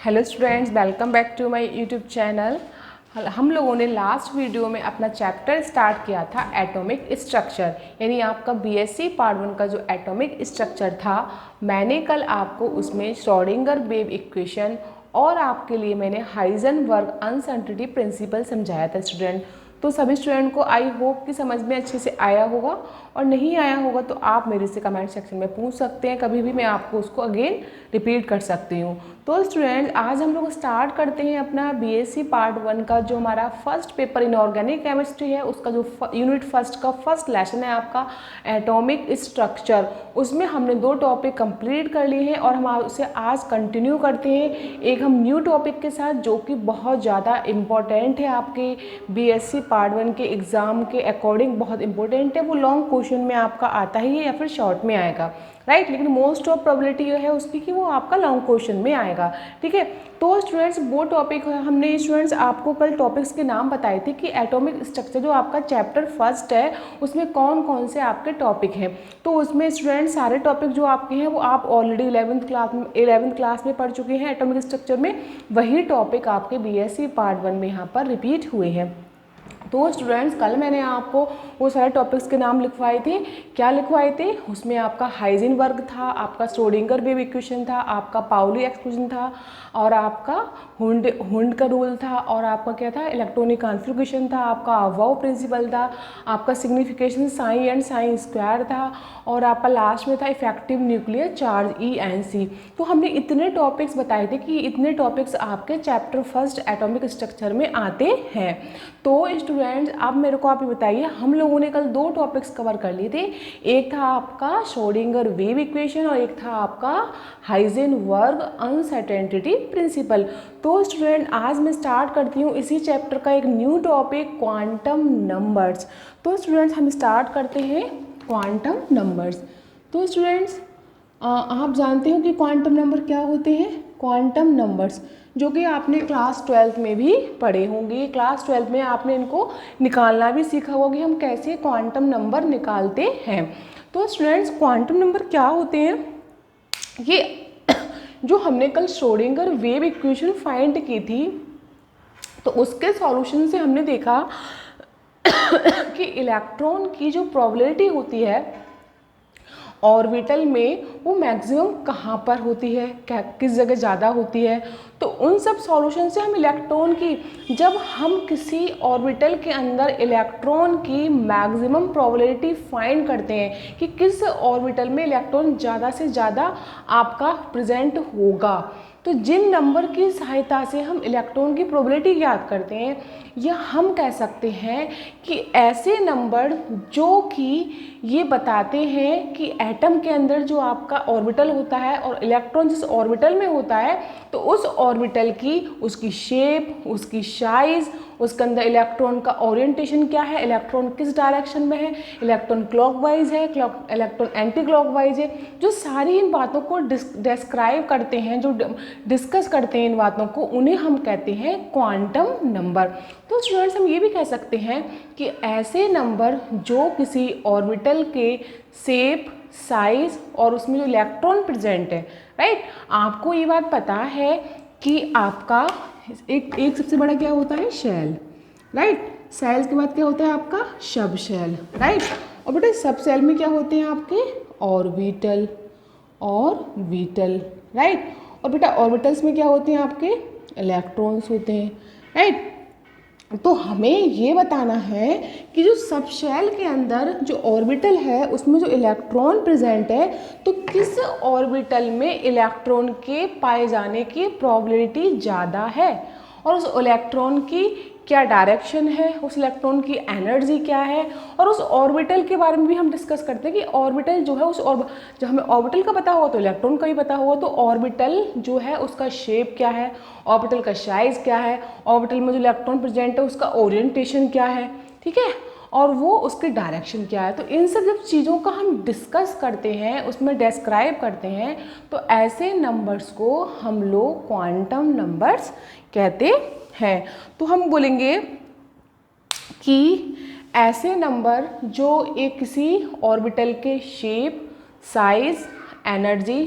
Hello students, welcome back to my YouTube channel. हम लोगों ने लास्ट वीडियो में अपना चैप्टर स्टार्ट किया था एटॉमिक स्ट्रक्चर, यानी आपका बीएससी पार्ट 1 का जो एटॉमिक स्ट्रक्चर था। मैंने कल आपको उसमें श्रोडिंगर वेव इक्वेशन और आपके लिए मैंने हाइजेनबर्ग अनसर्टेनिटी प्रिंसिपल समझाया था स्टूडेंट। तो सभी स्टूडेंट को आई होप कि समझ में अच्छे से आया होगा, और नहीं आया होगा तो आप मेरे से कमेंट सेक्शन में पूछ सकते हैं, कभी भी मैं आपको उसको अगेन रिपीट कर सकती हूँ। तो स्टूडेंट आज हम लोग स्टार्ट करते हैं अपना बीएससी पार्ट 1 का जो हमारा फर्स्ट पेपर इनऑर्गेनिक केमिस्ट्री है, उसका जो यूनिट फर्स्ट का फर्स्ट लेसन है आपका एटॉमिक स्ट्रक्चर। उसमें हमने 2 टॉपिक कंप्लीट कर लिए हैं और हम उसे आज कंटिन्यू करते हैं एक हम न्यू टॉपिक के साथ, जो कि बहुत ज़्यादा इम्पॉर्टेंट है आपके बीएससी पार्ट 1 के एग्ज़ाम के अकॉर्डिंग बहुत इंपॉर्टेंट है। वो लॉन्ग क्वेश्चन में आपका आता ही है या फिर शॉर्ट में आएगा, राइट, लेकिन मोस्ट ऑफ प्रोबेबिलिटी ये है उसकी कि वो आपका लॉन्ग क्वेश्चन में आएगा। ठीक है, तो स्टूडेंट्स वो टॉपिक है, हमने स्टूडेंट्स आपको कल टॉपिक्स के नाम बताए थे कि एटॉमिक स्ट्रक्चर जो आपका चैप्टर फर्स्ट है उसमें कौन कौन से आपके टॉपिक हैं। तो उसमें स्टूडेंट्स सारे टॉपिक जो आपके हैं वो आप ऑलरेडी 11th क्लास में पढ़ चुके हैं एटॉमिक स्ट्रक्चर में। वही टॉपिक आपके बीएससी पार्ट 1 में यहाँ पर रिपीट हुए हैं। तो स्टूडेंट्स कल मैंने आपको वो सारे टॉपिक्स के नाम लिखवाए थे। क्या लिखवाए थे? उसमें आपका हाइजेनबर्ग था, आपका श्रोडिंगर वेव इक्वेशन था, आपका पाउली एक्सक्लूजन था, और आपका हुंड का रूल था, और आपका क्या था, इलेक्ट्रॉनिक कॉन्फ़िगरेशन था, आपका अवाव प्रिंसिपल था, आपका signification sign and sign square था, और आपका लास्ट में था इफेक्टिव न्यूक्लियर चार्ज ENC। तो हमने इतने टॉपिक्स बताए थे कि इतने टॉपिक्स आपके चैप्टर फर्स्ट एटॉमिक स्ट्रक्चर में आते हैं। तो स्टूडेंट्स अब मेरे को आप ये बताइए, हम लोगों ने कल 2 टॉपिक्स कवर कर लिए थे। एक था आपका श्रोडिंगर वेव इक्वेशन और एक था आपका हाइजेनबर्ग अनसर्टेनिटी प्रिंसिपल। तो स्टूडेंट आज मैं स्टार्ट करती हूँ इसी चैप्टर का एक न्यू टॉपिक क्वांटम नंबर्स। तो स्टूडेंट्स हम स्टार्ट करते हैं क्वांटम नंबर्स। तो स्टूडेंट्स आप जानते हो कि क्वांटम नंबर क्या होते हैं? क्वांटम नंबर्स जो कि आपने क्लास 12th में भी पढ़े होंगे। क्लास 12th में आपने इनको निकालना भी सीखा होगा कि हम कैसे क्वांटम नंबर निकालते हैं। तो स्टूडेंट्स क्वांटम नंबर क्या होते हैं? ये जो हमने कल श्रोडिंगर वेव इक्वेशन फाइंड की थी, तो उसके सॉल्यूशन से हमने देखा कि इलेक्ट्रॉन की जो प्रोबेबिलिटी होती है ऑर्बिटल में, वो मैक्सिमम कहाँ पर होती है, किस जगह ज़्यादा होती है। तो उन सब सॉल्यूशन से हम इलेक्ट्रॉन की, जब हम किसी ऑर्बिटल के अंदर इलेक्ट्रॉन की मैक्सिमम प्रोबेबिलिटी फाइंड करते हैं कि किस ऑर्बिटल में इलेक्ट्रॉन ज़्यादा से ज़्यादा आपका प्रेजेंट होगा, तो जिन नंबर की सहायता से हम इलेक्ट्रॉन की प्रोबेबिलिटी ज्ञात करते हैं, या हम कह सकते हैं कि ऐसे नंबर जो कि ये बताते हैं कि एटम के अंदर जो आपका ऑर्बिटल होता है और इलेक्ट्रॉन जिस ऑर्बिटल में होता है, तो उस ऑर्बिटल की उसकी शेप, उसकी साइज़, उसके अंदर इलेक्ट्रॉन का ओरिएंटेशन क्या है, इलेक्ट्रॉन किस डायरेक्शन में है, इलेक्ट्रॉन क्लॉकवाइज है, इलेक्ट्रॉन एंटी क्लॉकवाइज है, जो सारी इन बातों को डिस्क्राइब करते हैं, जो डिस्कस करते हैं इन बातों को, उन्हें हम कहते हैं क्वांटम नंबर। तो स्टूडेंट्स हम ये भी कह सकते हैं कि ऐसे नंबर जो किसी ऑर्बिटल के शेप, साइज और उसमें जो इलेक्ट्रॉन प्रेजेंट है, राइट। आपको ये बात पता है कि आपका एक सबसे बड़ा क्या होता है, शेल, राइट। सेल के बाद क्या होता है आपका सब शेल, राइट। और बेटा सब सेल में क्या होते हैं आपके ऑर्बिटल, राइट। और बेटा ऑर्बिटल्स में क्या होते हैं आपके इलेक्ट्रॉन्स होते हैं, राइट। तो हमें ये बताना है कि जो सब शेल के अंदर जो ऑर्बिटल है उसमें जो इलेक्ट्रॉन प्रेजेंट है, तो किस ऑर्बिटल में इलेक्ट्रॉन के पाए जाने की प्रोबेबिलिटी ज़्यादा है, और उस इलेक्ट्रॉन की क्या डायरेक्शन है, उस इलेक्ट्रॉन की एनर्जी क्या है, और उस ऑर्बिटल के बारे में भी हम डिस्कस करते हैं कि ऑर्बिटल जो है जब हमें ऑर्बिटल का पता होगा तो इलेक्ट्रॉन का भी पता होगा, तो ऑर्बिटल जो है उसका शेप क्या है, ऑर्बिटल का साइज क्या है, ऑर्बिटल में जो इलेक्ट्रॉन प्रेजेंट है उसका ओरिएंटेशन क्या है, ठीक है, और वो उसकी डायरेक्शन क्या है। तो इन सब जब चीज़ों का हम डिस्कस करते हैं, उसमें डिस्क्राइब करते हैं, तो ऐसे नंबर्स को हम लोग क्वांटम नंबर्स कहते हैं। तो हम बोलेंगे कि ऐसे नंबर जो एक किसी ऑर्बिटल के शेप, साइज, एनर्जी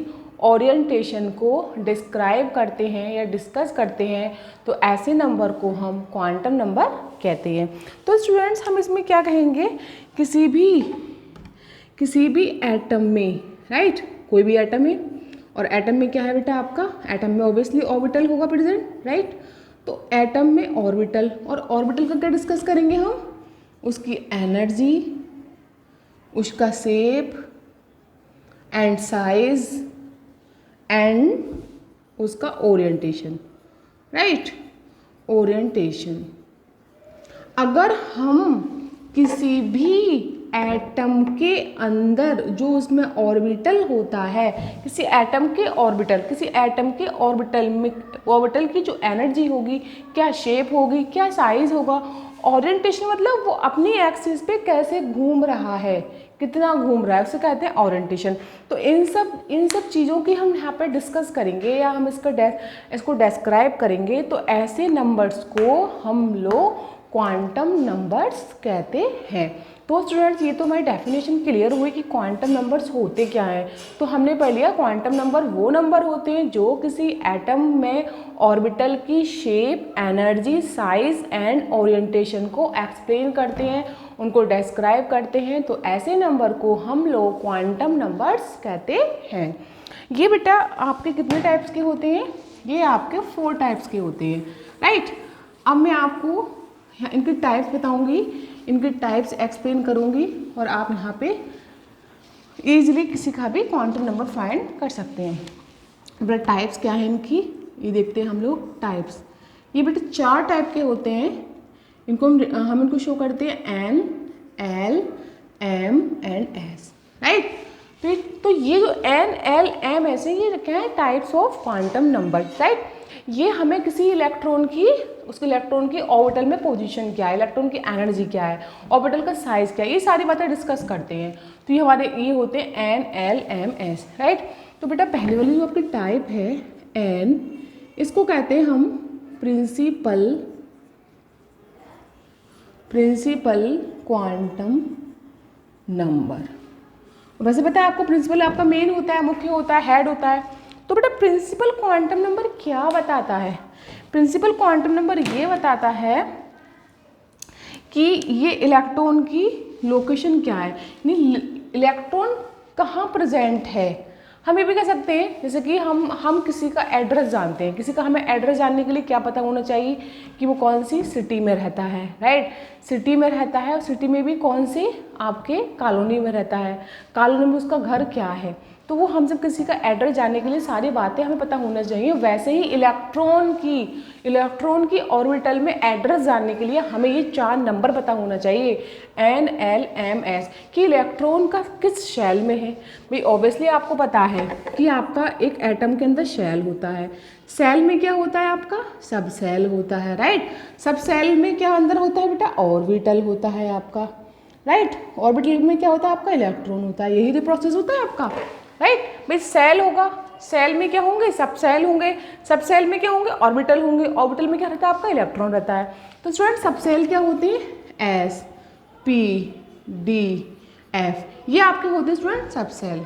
ओरिएंटेशन को डिस्क्राइब करते हैं या डिस्कस करते हैं तो ऐसे नंबर को हम क्वांटम नंबर कहते हैं। तो स्टूडेंट्स हम इसमें क्या कहेंगे, किसी भी एटम में, राइट, कोई भी एटम है और एटम में क्या है बेटा आपका, एटम में ऑब्वियसली ऑर्बिटल होगा प्रेजेंट, राइट। तो एटम में ऑर्बिटल, और ऑर्बिटल का क्या डिस्कस करेंगे हम, उसकी एनर्जी, उसका शेप एंड साइज एंड उसका ओरिएंटेशन, राइट, ओरिएंटेशन। अगर हम किसी भी एटम के अंदर जो उसमें ऑर्बिटल होता है, किसी एटम के ऑर्बिटल में ऑर्बिटल की जो एनर्जी होगी, क्या शेप होगी, क्या साइज होगा, ओरिएंटेशन मतलब वो अपनी एक्सिस पे कैसे घूम रहा है, कितना घूम रहा है, उसे कहते हैं ओरिएंटेशन। तो इन सब चीज़ों की हम यहाँ पे डिस्कस करेंगे या हम इसको डिस्क्राइब करेंगे। तो ऐसे नंबर्स को हम लोग क्वांटम नंबर्स कहते हैं। तो स्टूडेंट्स ये तो हमारी डेफिनेशन क्लियर हुई कि क्वांटम नंबर्स होते क्या हैं। तो हमने पढ़ लिया क्वांटम नंबर वो नंबर होते हैं जो किसी एटम में ऑर्बिटल की shape, energy, size and orientation को एक्सप्लेन करते हैं, उनको डिस्क्राइब करते हैं। तो ऐसे नंबर को हम लोग क्वांटम नंबर्स कहते हैं। ये बेटा आपके कितने टाइप्स के होते हैं, ये आपके 4 टाइप्स के होते हैं, राइट। अब मैं आपको इनकी टाइप्स बताऊंगी, इनकी टाइप्स एक्सप्लेन करूंगी और आप यहाँ पे इजीली किसी का भी क्वांटम नंबर फाइंड कर सकते हैं। बेटा टाइप्स क्या है इनकी, ये देखते हैं हम लोग टाइप्स। ये बेटा 4 टाइप के होते हैं, इनको हम इनको शो करते हैं N, L, M and S, right. तो ये जो N, L, M, S है, ये क्या है, types of quantum number, right. ये हमें किसी इलेक्ट्रॉन की, उसके इलेक्ट्रॉन की ऑर्बिटल में पोजीशन क्या है, इलेक्ट्रॉन की एनर्जी क्या है, ऑर्बिटल का साइज क्या है, ये सारी बातें डिस्कस करते हैं। तो ये हमारे ये होते हैं N, L, M, S, right. तो बेटा पहले वाली जो आपकी टाइप है N, इसको कहते हैं हम प्रिंसिपल क्वांटम नंबर। वैसे पता है आपको, प्रिंसिपल आपका मेन होता है, मुख्य होता है, हेड होता है। तो बेटा प्रिंसिपल क्वांटम नंबर क्या बताता है, प्रिंसिपल क्वांटम नंबर ये बताता है कि ये इलेक्ट्रॉन की लोकेशन क्या है, यानी इलेक्ट्रॉन कहाँ प्रेजेंट है। हम ये भी कह सकते हैं जैसे कि हम किसी का एड्रेस जानते हैं, किसी का हमें एड्रेस जानने के लिए क्या पता होना चाहिए कि वो कौन सी सिटी में रहता है, राइट। सिटी में रहता है और सिटी में भी कौन सी आपके कॉलोनी में रहता है, कॉलोनी में उसका घर क्या है। तो वो हम सब किसी का एड्रेस जानने के लिए सारी बातें हमें पता होना चाहिए। वैसे ही इलेक्ट्रॉन की ऑर्बिटल में एड्रेस जानने के लिए हमें ये 4 नंबर पता होना चाहिए, N, L, M, S, कि इलेक्ट्रॉन का किस शेल में है। भाई ऑब्वियसली आपको पता है कि आपका एक एटम के अंदर शेल होता है, सेल में क्या होता है आपका, सब सेल होता है, राइट। सब सेल में क्या अंदर होता है बेटा, ऑर्बिटल होता है आपका, राइट। ऑर्बिटल में क्या होता है आपका, इलेक्ट्रॉन होता है, यही तो प्रोसेस होता है आपका, राइट। भाई सेल होगा, सेल में क्या होंगे, सब सेल होंगे, सब सेल में क्या होंगे, ऑर्बिटल होंगे, ऑर्बिटल में क्या रहता है आपका, इलेक्ट्रॉन रहता है। तो स्टूडेंट सब सेल क्या होती है, S, P, D, F, ये आपके होते हैं स्टूडेंट सब सेल।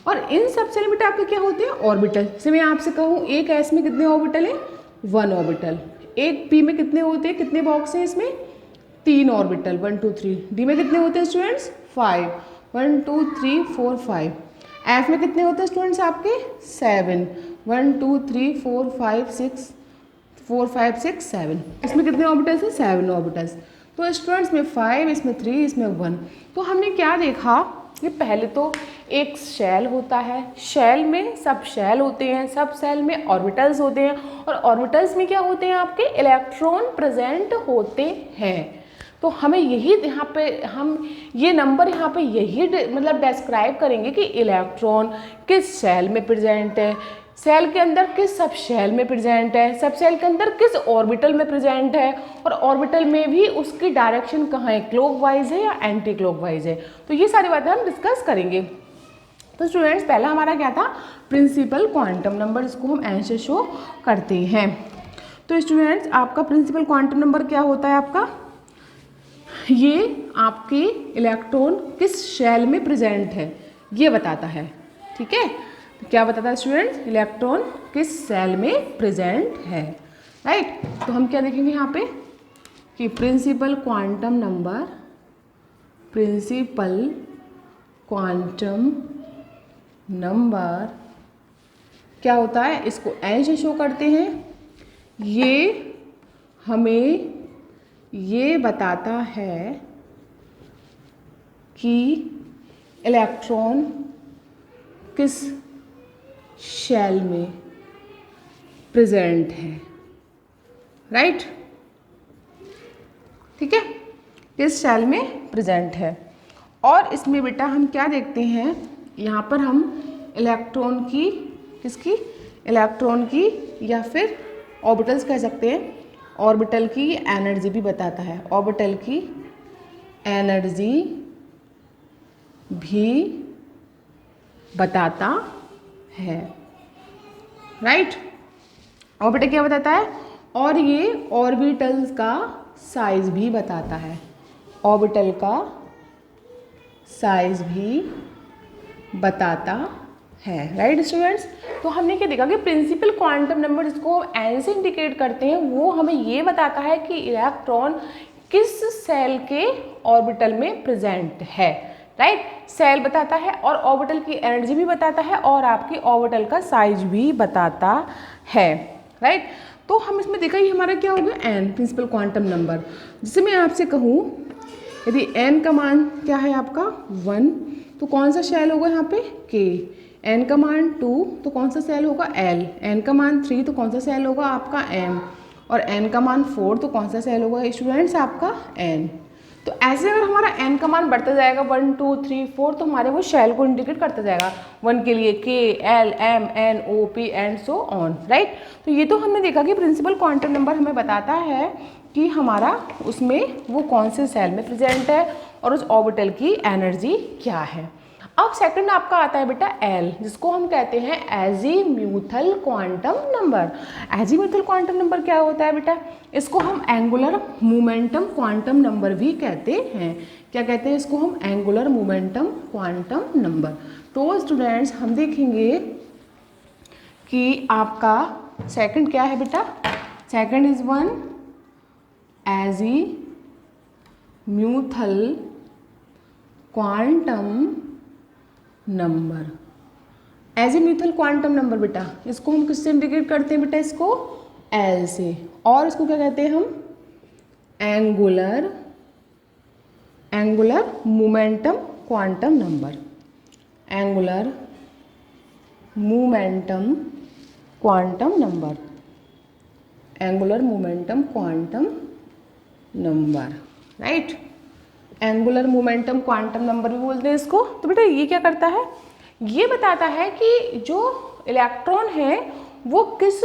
और इन सब सेल में आपके क्या होते हैं, ऑर्बिटल। जैसे मैं आपसे कहूँ एक S में कितने ऑर्बिटल हैं, 1 ऑर्बिटल। एक P में कितने होते हैं, कितने बॉक्स हैं इसमें, 3 ऑर्बिटल, 1 2 3। D में कितने होते हैं स्टूडेंट्स, 5, 1 2 3 4 5। F में कितने होते हैं स्टूडेंट्स आपके, 7, 1 2 3 4 5 6 4 5 6 7। इसमें कितने ऑर्बिटल्स हैं, 7 ऑर्बिटल्स। तो स्टूडेंट्स में 5, इसमें 3, इसमें 1। तो हमने क्या देखा कि पहले तो एक शेल होता है, शेल में सब शेल होते हैं, सब शेल में ऑर्बिटल्स होते हैं और ऑर्बिटल्स में क्या होते हैं आपके, इलेक्ट्रॉन प्रेजेंट होते हैं। तो हमें यही यहाँ पे हम ये नंबर यहाँ पे यही मतलब डिस्क्राइब करेंगे कि इलेक्ट्रॉन किस शेल में प्रेजेंट है, सेल के अंदर किस सब शेल में प्रेजेंट है, सब सेल के अंदर किस ऑर्बिटल में प्रेजेंट है, और ऑर्बिटल में भी उसकी डायरेक्शन कहाँ है, क्लॉकवाइज है या एंटी क्लॉकवाइज है। तो ये सारी बातें हम डिस्कस करेंगे। तो स्टूडेंट्स पहला हमारा क्या था, प्रिंसिपल क्वांटम नंबर, इसको हम ऐसे से शो करते हैं। तो स्टूडेंट्स आपका प्रिंसिपल क्वांटम नंबर क्या होता है आपका, ये आपके इलेक्ट्रॉन किस शेल में प्रेजेंट है ये बताता है, ठीक है। तो क्या बताता है स्टूडेंट्स, इलेक्ट्रॉन किस सेल में प्रेजेंट है, राइट। तो हम क्या देखेंगे यहाँ पे कि प्रिंसिपल क्वांटम नंबर क्या होता है, इसको एन से शो करते हैं। ये हमें ये बताता है कि इलेक्ट्रॉन किस शेल में प्रेजेंट है, राइट। ठीक है, किस शेल में प्रेजेंट है। और इसमें बेटा हम क्या देखते हैं, यहाँ पर हम इलेक्ट्रॉन की, किसकी, इलेक्ट्रॉन की या फिर ऑर्बिटल्स कह सकते हैं, ऑर्बिटल की एनर्जी भी बताता है, ऑर्बिटल की एनर्जी भी बताता है, राइट। ऑर्बिटल क्या बताता है, और ये ऑर्बिटल्स का साइज भी बताता है, ऑर्बिटल का साइज भी बताता है, राइट स्टूडेंट्स। तो हमने क्या देखा कि प्रिंसिपल क्वांटम नंबर जिसको हम एन से इंडिकेट करते हैं, वो हमें ये बताता है कि इलेक्ट्रॉन किस सेल के ऑर्बिटल में प्रेजेंट है, राइट। सेल बताता है और ऑर्बिटल की एनर्जी भी बताता है और आपकी ऑर्बिटल का साइज भी बताता है, राइट। तो हम इसमें देखा ये हमारा क्या हो गया, एन प्रिंसिपल क्वांटम नंबर। जिसे मैं आपसे कहूँ यदि एन का मान क्या है आपका 1, तो कौन सा शेल होगा यहाँ पे के। एन का मान 2 तो कौन सा सेल होगा एल। एन का मान 3 तो कौन सा सेल होगा आपका एम। और एन का मान 4 तो कौन सा सेल होगा स्टूडेंट्स आपका एन। तो ऐसे अगर हमारा एन का मान बढ़ता जाएगा 1 2 3 4 तो हमारे वो शेल को इंडिकेट करता जाएगा। 1 के लिए K, L, M, N, O, P and so on, right. तो ये तो हमने देखा कि प्रिंसिपल क्वांटम नंबर हमें बताता है कि हमारा उसमें वो कौन से सेल में प्रेजेंट है और उस ऑर्बिटल की एनर्जी क्या है। अब सेकंड आपका आता है बेटा एल, जिसको हम कहते हैं azimuthal quantum number. Azimuthal quantum number क्या होता है बेटा, इसको हम एंगुलर मोमेंटम क्वांटम नंबर भी कहते हैं। क्या कहते हैं इसको हम, एंगुलर मोमेंटम क्वांटम नंबर। तो स्टूडेंट्स हम देखेंगे कि आपका सेकंड क्या है बेटा, second is one azimuthal quantum number. Azimuthal quantum number बेटा, इसको हम किससे इंडिकेट करते हैं बेटा, इसको एल से। और इसको क्या कहते हैं हम, angular momentum quantum number, angular momentum quantum number, angular momentum quantum number, right. Angular momentum quantum number भी बोलते हैं इसको। तो बेटा ये क्या करता है, ये बताता है कि जो इलेक्ट्रॉन है वो किस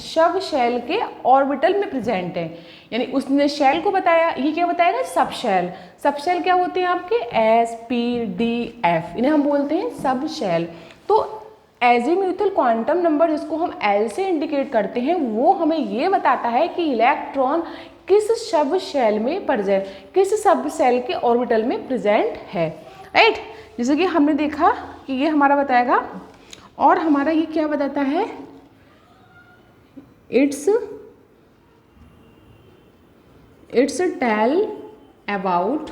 सब शेल के ऑर्बिटल में प्रेजेंट है। यानी उसने शेल को बताया, ये क्या बताएगा, सब शेल। सब शेल क्या होते हैं आपके, एस, पी, डी, एफ, इन्हें हम बोलते हैं सब शेल। तो एजीम्यूथल क्वांटम नंबर जिसको हम एल से इंडिकेट करते हैं, वो हमें ये बताता है कि इलेक्ट्रॉन किस सब शेल में प्रेजेंट, किस सब शेल के ऑर्बिटल में प्रेजेंट है, राइट। जैसे कि हमने देखा कि ये हमारा बताएगा, और हमारा ये क्या बताता है, it's tell about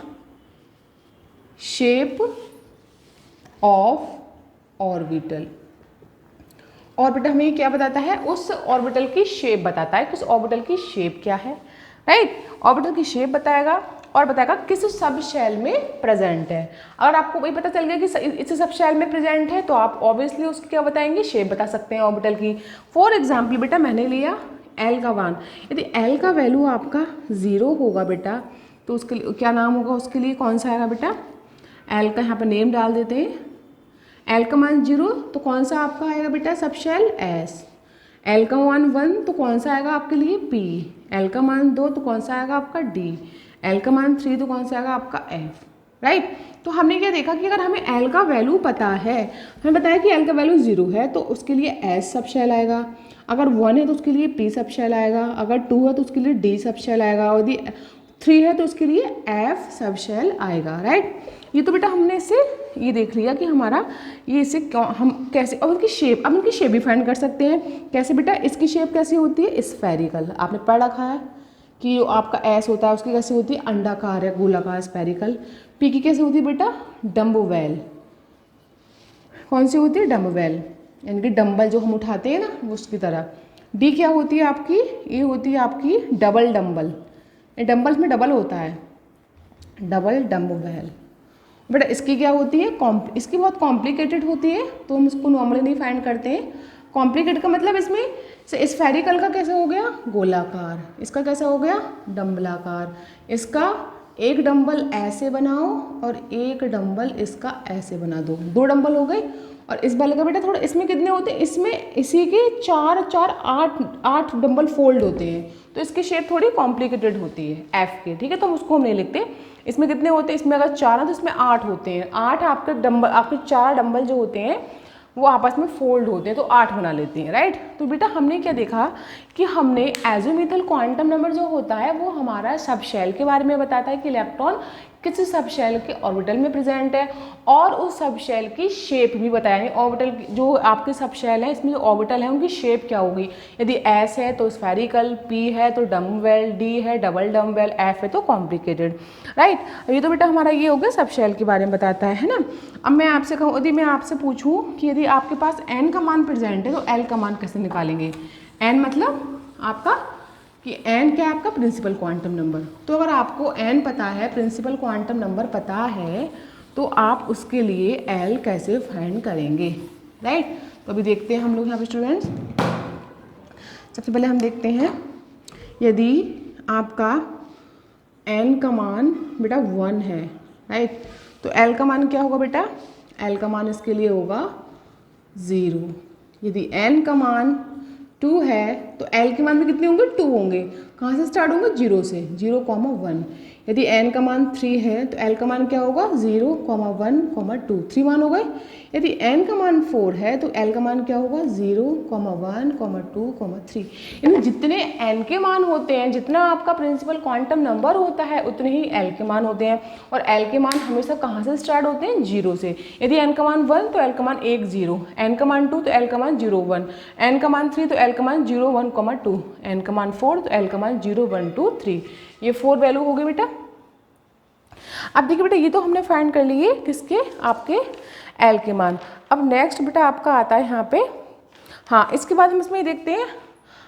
shape of orbital. और बेटा हमें ये क्या बताता है, उस ऑर्बिटल की शेप बताता है, किस ऑर्बिटल की शेप क्या है, राइट। ऑर्बिटल की शेप बताएगा और बताएगा किस सब शेल में प्रेजेंट है। अगर आपको वही पता चल गया कि इस सब शेल में प्रेजेंट है तो आप ऑब्वियसली उसकी क्या बताएंगे, शेप बता सकते हैं ऑर्बिटल की। फॉर एग्जाम्पल बेटा मैंने लिया एल का मान, यदि एल का वैल्यू आपका 0 होगा बेटा तो उसके लिए क्या नाम होगा, उसके लिए कौन सा आएगा बेटा, एल का यहाँ पर नेम डाल देते हैं। एल का मान 0 तो कौन सा आपका आएगा बेटा, सब शेल एस। एल का मान 1 तो कौन सा आएगा आपके लिए पी। एल का मान 2 तो कौन सा आएगा आपका डी। एल का मान 3 तो कौन सा आएगा आपका एफ, राइट। तो हमने क्या देखा कि अगर हमें एल का वैल्यू पता है, हमें बताया कि एल का वैल्यू 0 है तो उसके लिए एस सब शेल आएगा, अगर 1 है तो उसके लिए पी सब शेल आएगा, अगर 2 है तो उसके लिए डी सब शेल आएगा, और यदि 3 है तो उसके लिए F सब शेल आएगा, राइट। ये तो बेटा हमने इससे ये देख लिया कि हमारा ये इसे हम कैसे, और उनकी शेप, अब उनकी शेप भी फाइंड कर सकते हैं। कैसे बेटा, इसकी शेप कैसी होती है, स्फेरिकल, आपने पढ़ रखा है कि जो आपका एस होता है उसकी कैसी होती है, अंडाकार या गोलाकार, स्फेरिकल। पी की कैसी होती है बेटा, डम्बोवेल। कौन सी होती है, डम्बोवेल, यानी कि डम्बल जो हम उठाते हैं ना वो उसकी तरह। डी क्या होती है आपकी, ये होती है आपकी डबल डम्बल, डम्बल्स में डबल होता है, डबल डम्बोवेल। बेटा इसकी क्या होती है, इसकी बहुत कॉम्प्लिकेटेड होती है तो हम इसको नॉर्मली नहीं फाइंड करते हैं। कॉम्प्लिकेटेड का मतलब इसमें स्फेरिकल का कैसे हो गया, गोलाकार, इसका कैसा हो गया, डम्बलाकार। इसका एक डंबल ऐसे बनाओ और एक डंबल इसका ऐसे बना दो, 2 डंबल हो गए। और इस वाले का बेटा थोड़ा, इसमें कितने होते हैं, इसमें इसी के 4 4 8 डंबल फोल्ड होते हैं, तो इसकी शेप थोड़ी कॉम्प्लिकेटेड होती है एफ के, ठीक है। तो उसको हम नहीं लिखते। इसमें कितने होते हैं, इसमें अगर 4 है तो इसमें 8 होते हैं। 8 आपके डंबल, आपके 4 डंबल जो होते हैं वो आपस में फोल्ड होते हैं तो 8 बना लेते हैं, राइट। तो बेटा हमने क्या देखा कि हमने एज़ोमिथल क्वांटम नंबर जो होता है वो हमारा सब शेल के बारे में बताता है कि इलेक्ट्रॉन किस सब शेल के ऑर्बिटल में प्रेजेंट है, और उस सब शेल की शेप भी बताया। ऑर्बिटल जो आपके सब शेल है इसमें जो ऑर्बिटल है उनकी शेप क्या होगी, यदि एस है तो स्फेरिकल, पी है तो डम्बवेल, डी है डबल डम्बवेल, एफ है तो कॉम्प्लिकेटेड, राइट। ये तो बेटा हमारा ये हो गया सब शेल के बारे में बताता है ना। अब मैं आपसे कहूँ, यदि मैं आपसे पूछूँ कि यदि आपके पास एन का मान प्रेजेंट है तो एल का मान कैसे निकालेंगे। एन मतलब आपका कि n क्या है, आपका प्रिंसिपल क्वांटम नंबर। तो अगर आपको n पता है, प्रिंसिपल क्वांटम नंबर पता है, तो आप उसके लिए l कैसे फाइंड करेंगे, राइट। तो अभी देखते हैं हम लोग यहाँ पे स्टूडेंट्स। सबसे पहले हम देखते हैं, यदि आपका n का मान बेटा 1 है, राइट, तो l का मान क्या होगा बेटा, l का मान इसके लिए होगा 0। यदि n का मान 2 है तो l के मान भी कितने होंगे, 2 होंगे। कहाँ से स्टार्ट होंगे, 0 से, 0,1। यदि n का मान 3 है तो l का मान क्या होगा, 0,1,2, 3 मान हो गए। यदि n का मान 4 है तो l का मान क्या होगा, 0,1,2,3। यानी जितने n के मान होते हैं, जितना आपका प्रिंसिपल क्वांटम नंबर होता है उतने ही l के मान होते हैं। और l के मान हमेशा कहाँ से स्टार्ट होते हैं, 0 से। यदि n का मान 1 तो l का मान 1 0, n का मान 2 तो l का मान 0 1, n का मान 3 तो l का मान 0 1,2, n का मान 4 तो l का मान 0 1 2 3। ये 4 वैल्यू हो गई बेटा। अब देखिए बेटा ये तो हमने फाइंड कर लिए किसके, आपके एल के मान। अब नेक्स्ट बेटा आपका आता है यहाँ पे, हाँ इसके बाद हम इसमें देखते हैं,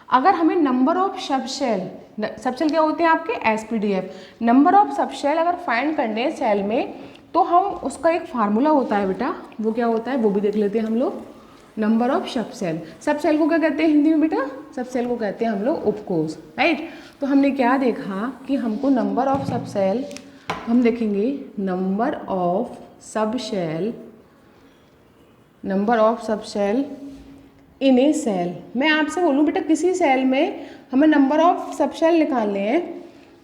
अगर हमें नंबर ऑफ सबशेल क्या होते हैं आपके, SPDF, नंबर ऑफ सबशेल अगर फाइंड करने हैं सेल में, तो हम उसका एक फार्मूला होता है बेटा, वो क्या होता है वो भी देख लेते हैं हम लोग। नंबर ऑफ सबसेल, सबसेल को क्या कहते हैं हिंदी में बेटा, सबसेल को कहते हैं हम लोग उपकोष, राइट। तो हमने क्या देखा कि हमको नंबर ऑफ सबसेल, हम देखेंगे number of subshell, number of subshell in a shell. मैं आपसे बोलूँ बेटा किसी सेल में हमें नंबर ऑफ सबसेल निकालने हैं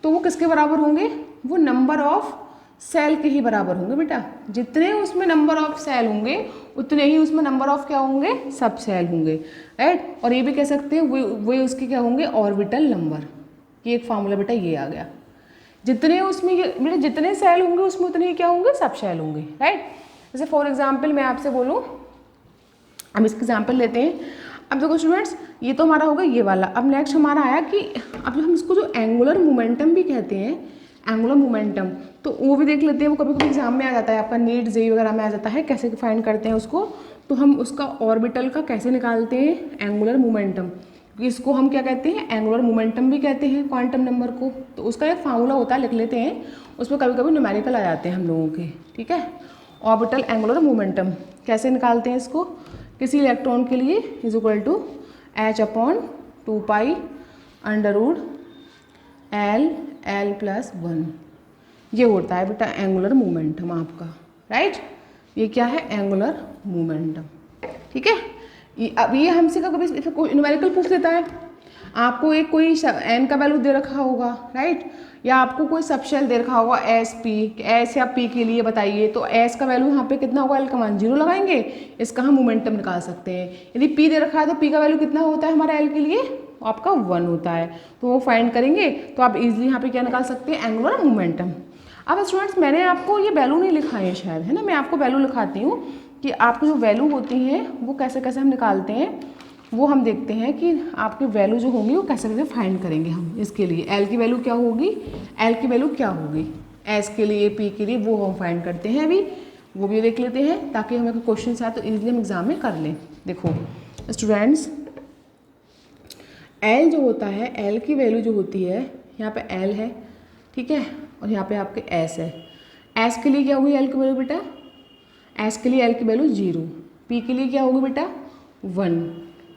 तो वो किसके बराबर होंगे, वो नंबर ऑफ सेल के ही बराबर होंगे बेटा। जितने उसमें नंबर ऑफ सेल होंगे उतने ही उसमें नंबर ऑफ क्या होंगे, सब सेल होंगे, राइट। और ये भी कह सकते हैं वो उसके क्या होंगे, ऑर्बिटल नंबर। ये एक फार्मूला बेटा ये आ गया। जितने उसमें बेटा जितने सेल होंगे उसमें उतने ही क्या होंगे, सब सेल होंगे, राइट। जैसे फॉर एग्जाम्पल मैं आपसे बोलूँ, हम इसका एग्जाम्पल लेते हैं। अब देखो स्टूडेंट्स, ये तो हमारा होगा ये वाला। अब नेक्स्ट हमारा आया कि अब हम इसको जो एंगुलर मोमेंटम भी कहते हैं, एंगुलर मोमेंटम, तो वो भी देख लेते हैं। वो कभी कभी एग्जाम में आ जाता है, आपका नीट जेईई वगैरह में आ जाता है, कैसे फाइंड करते हैं उसको। तो हम उसका ऑर्बिटल का कैसे निकालते हैं, एंगुलर मोमेंटम। इसको हम क्या कहते हैं, एंगुलर मोमेंटम भी कहते हैं क्वांटम नंबर को। तो उसका एक फार्मूला होता है, लिख लेते हैं। उसमें कभी कभी न्यूमेरिकल आ जाते हैं हम लोगों के, ठीक है। ऑर्बिटल एंगुलर मोमेंटम कैसे निकालते हैं इसको, किसी इलेक्ट्रॉन के लिए is equal to h/2π √L+1। ये होता है बेटा एंगुलर मोमेंटम आपका, राइट। ये क्या है, एंगुलर मोमेंटम, ठीक है। अब ये हमसे कभी न्यूमेरिकल पूछ देता है, आपको एक कोई n का वैल्यू दे रखा होगा, राइट, या आपको कोई सबशेल दे रखा होगा SP, S या P के लिए बताइए। तो S का वैल्यू यहाँ पे कितना होगा, L का मान 0 लगाएंगे, इसका हम मोमेंटम निकाल सकते हैं। यदि P दे रखा है तो P का वैल्यू कितना होता है हमारा L के लिए, आपका 1 होता है, तो वो फाइंड करेंगे तो आप इजीली यहाँ पे क्या निकाल सकते हैं, एंगुलर मोमेंटम। अब स्टूडेंट्स मैंने आपको ये वैल्यू नहीं लिखा है शायद, है ना, मैं आपको वैल्यू लिखाती हूँ कि आपकी जो वैल्यू होती है वो कैसे कैसे हम निकालते हैं, वो हम देखते हैं कि आपकी वैल्यू जो होगी वो कैसे कैसे फाइंड करेंगे हम। इसके लिए एल की वैल्यू क्या होगी, एल की वैल्यू क्या होगी, एस के लिए, पी के लिए, वो हम फाइंड करते हैं अभी, वो भी देख लेते हैं ताकि हमें क्वेश्चन आए तो इजीली हम एग्जाम में कर लें। देखो स्टूडेंट्स, एल जो होता है, एल की वैल्यू जो होती है, यहाँ पे एल है, ठीक है, और यहाँ पे आपके एस है। एस के लिए क्या होगी एल की वैल्यू बेटा, एस के लिए एल की वैल्यू 0, पी के लिए क्या होगी बेटा 1,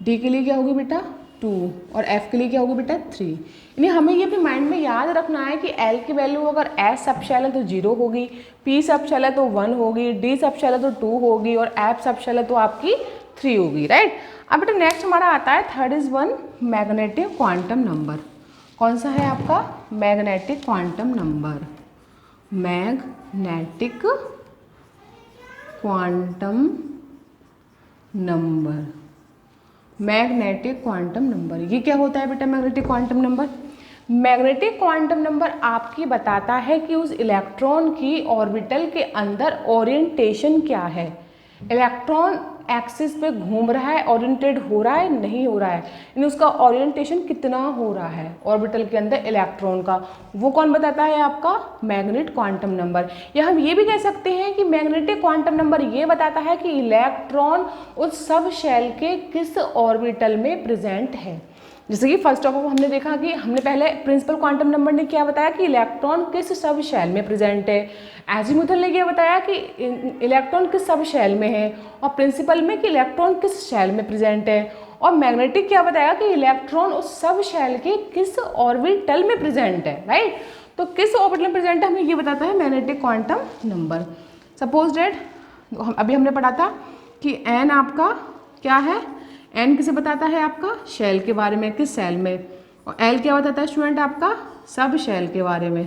डी के लिए क्या होगी बेटा 2 और एफ के लिए क्या होगी बेटा 3। यानी हमें ये अपने माइंड में याद रखना है कि एल की वैल्यू अगर एस सब शेल है तो 0 होगी, पी सब शेल है तो 1 होगी, डी सब शेल है तो 2 होगी और एफ सब शेल है तो आपकी 3 होगी, राइट। अब बेटा नेक्स्ट हमारा आता है third is one magnetic quantum number. कौन सा है आपका, magnetic quantum number, magnetic quantum number, magnetic quantum number. ये क्या होता है बेटा magnetic quantum number, magnetic quantum number आपकी बताता है कि उस इलेक्ट्रॉन की ऑर्बिटल के अंदर ओरिएंटेशन क्या है, इलेक्ट्रॉन एक्सिस पे घूम रहा है, ओरिएंटेड हो रहा है, नहीं हो रहा है, यानी उसका ओरिएंटेशन कितना हो रहा है ऑर्बिटल के अंदर इलेक्ट्रॉन का, वो कौन बताता है आपका, मैग्नेटिक क्वांटम नंबर। या हम ये भी कह सकते हैं कि मैग्नेटिक क्वांटम नंबर ये बताता है कि इलेक्ट्रॉन उस सब शेल के किस ऑर्बिटल में प्रेजेंट है। जैसे कि फर्स्ट ऑफ ऑल हमने देखा कि हमने पहले प्रिंसिपल क्वांटम नंबर ने क्या बताया कि इलेक्ट्रॉन किस सब शेल में प्रेजेंट है, एजीमुथल ने क्या बताया कि इलेक्ट्रॉन किस सब शेल में है, और प्रिंसिपल में कि इलेक्ट्रॉन किस शेल में प्रेजेंट है, और मैग्नेटिक क्या बताया कि इलेक्ट्रॉन उस सब शेल के किस ऑर्बिटल में प्रेजेंट है, राइट। तो किस ऑर्बिटल में प्रेजेंट है हमें ये बताता है magnetic quantum number. Suppose date अभी हमने पढ़ा था कि एन आपका क्या है, एन किसे बताता है आपका, शेल के बारे में, किस शेल में, और एल क्या बताता है स्टूडेंट आपका, सब शेल के बारे में,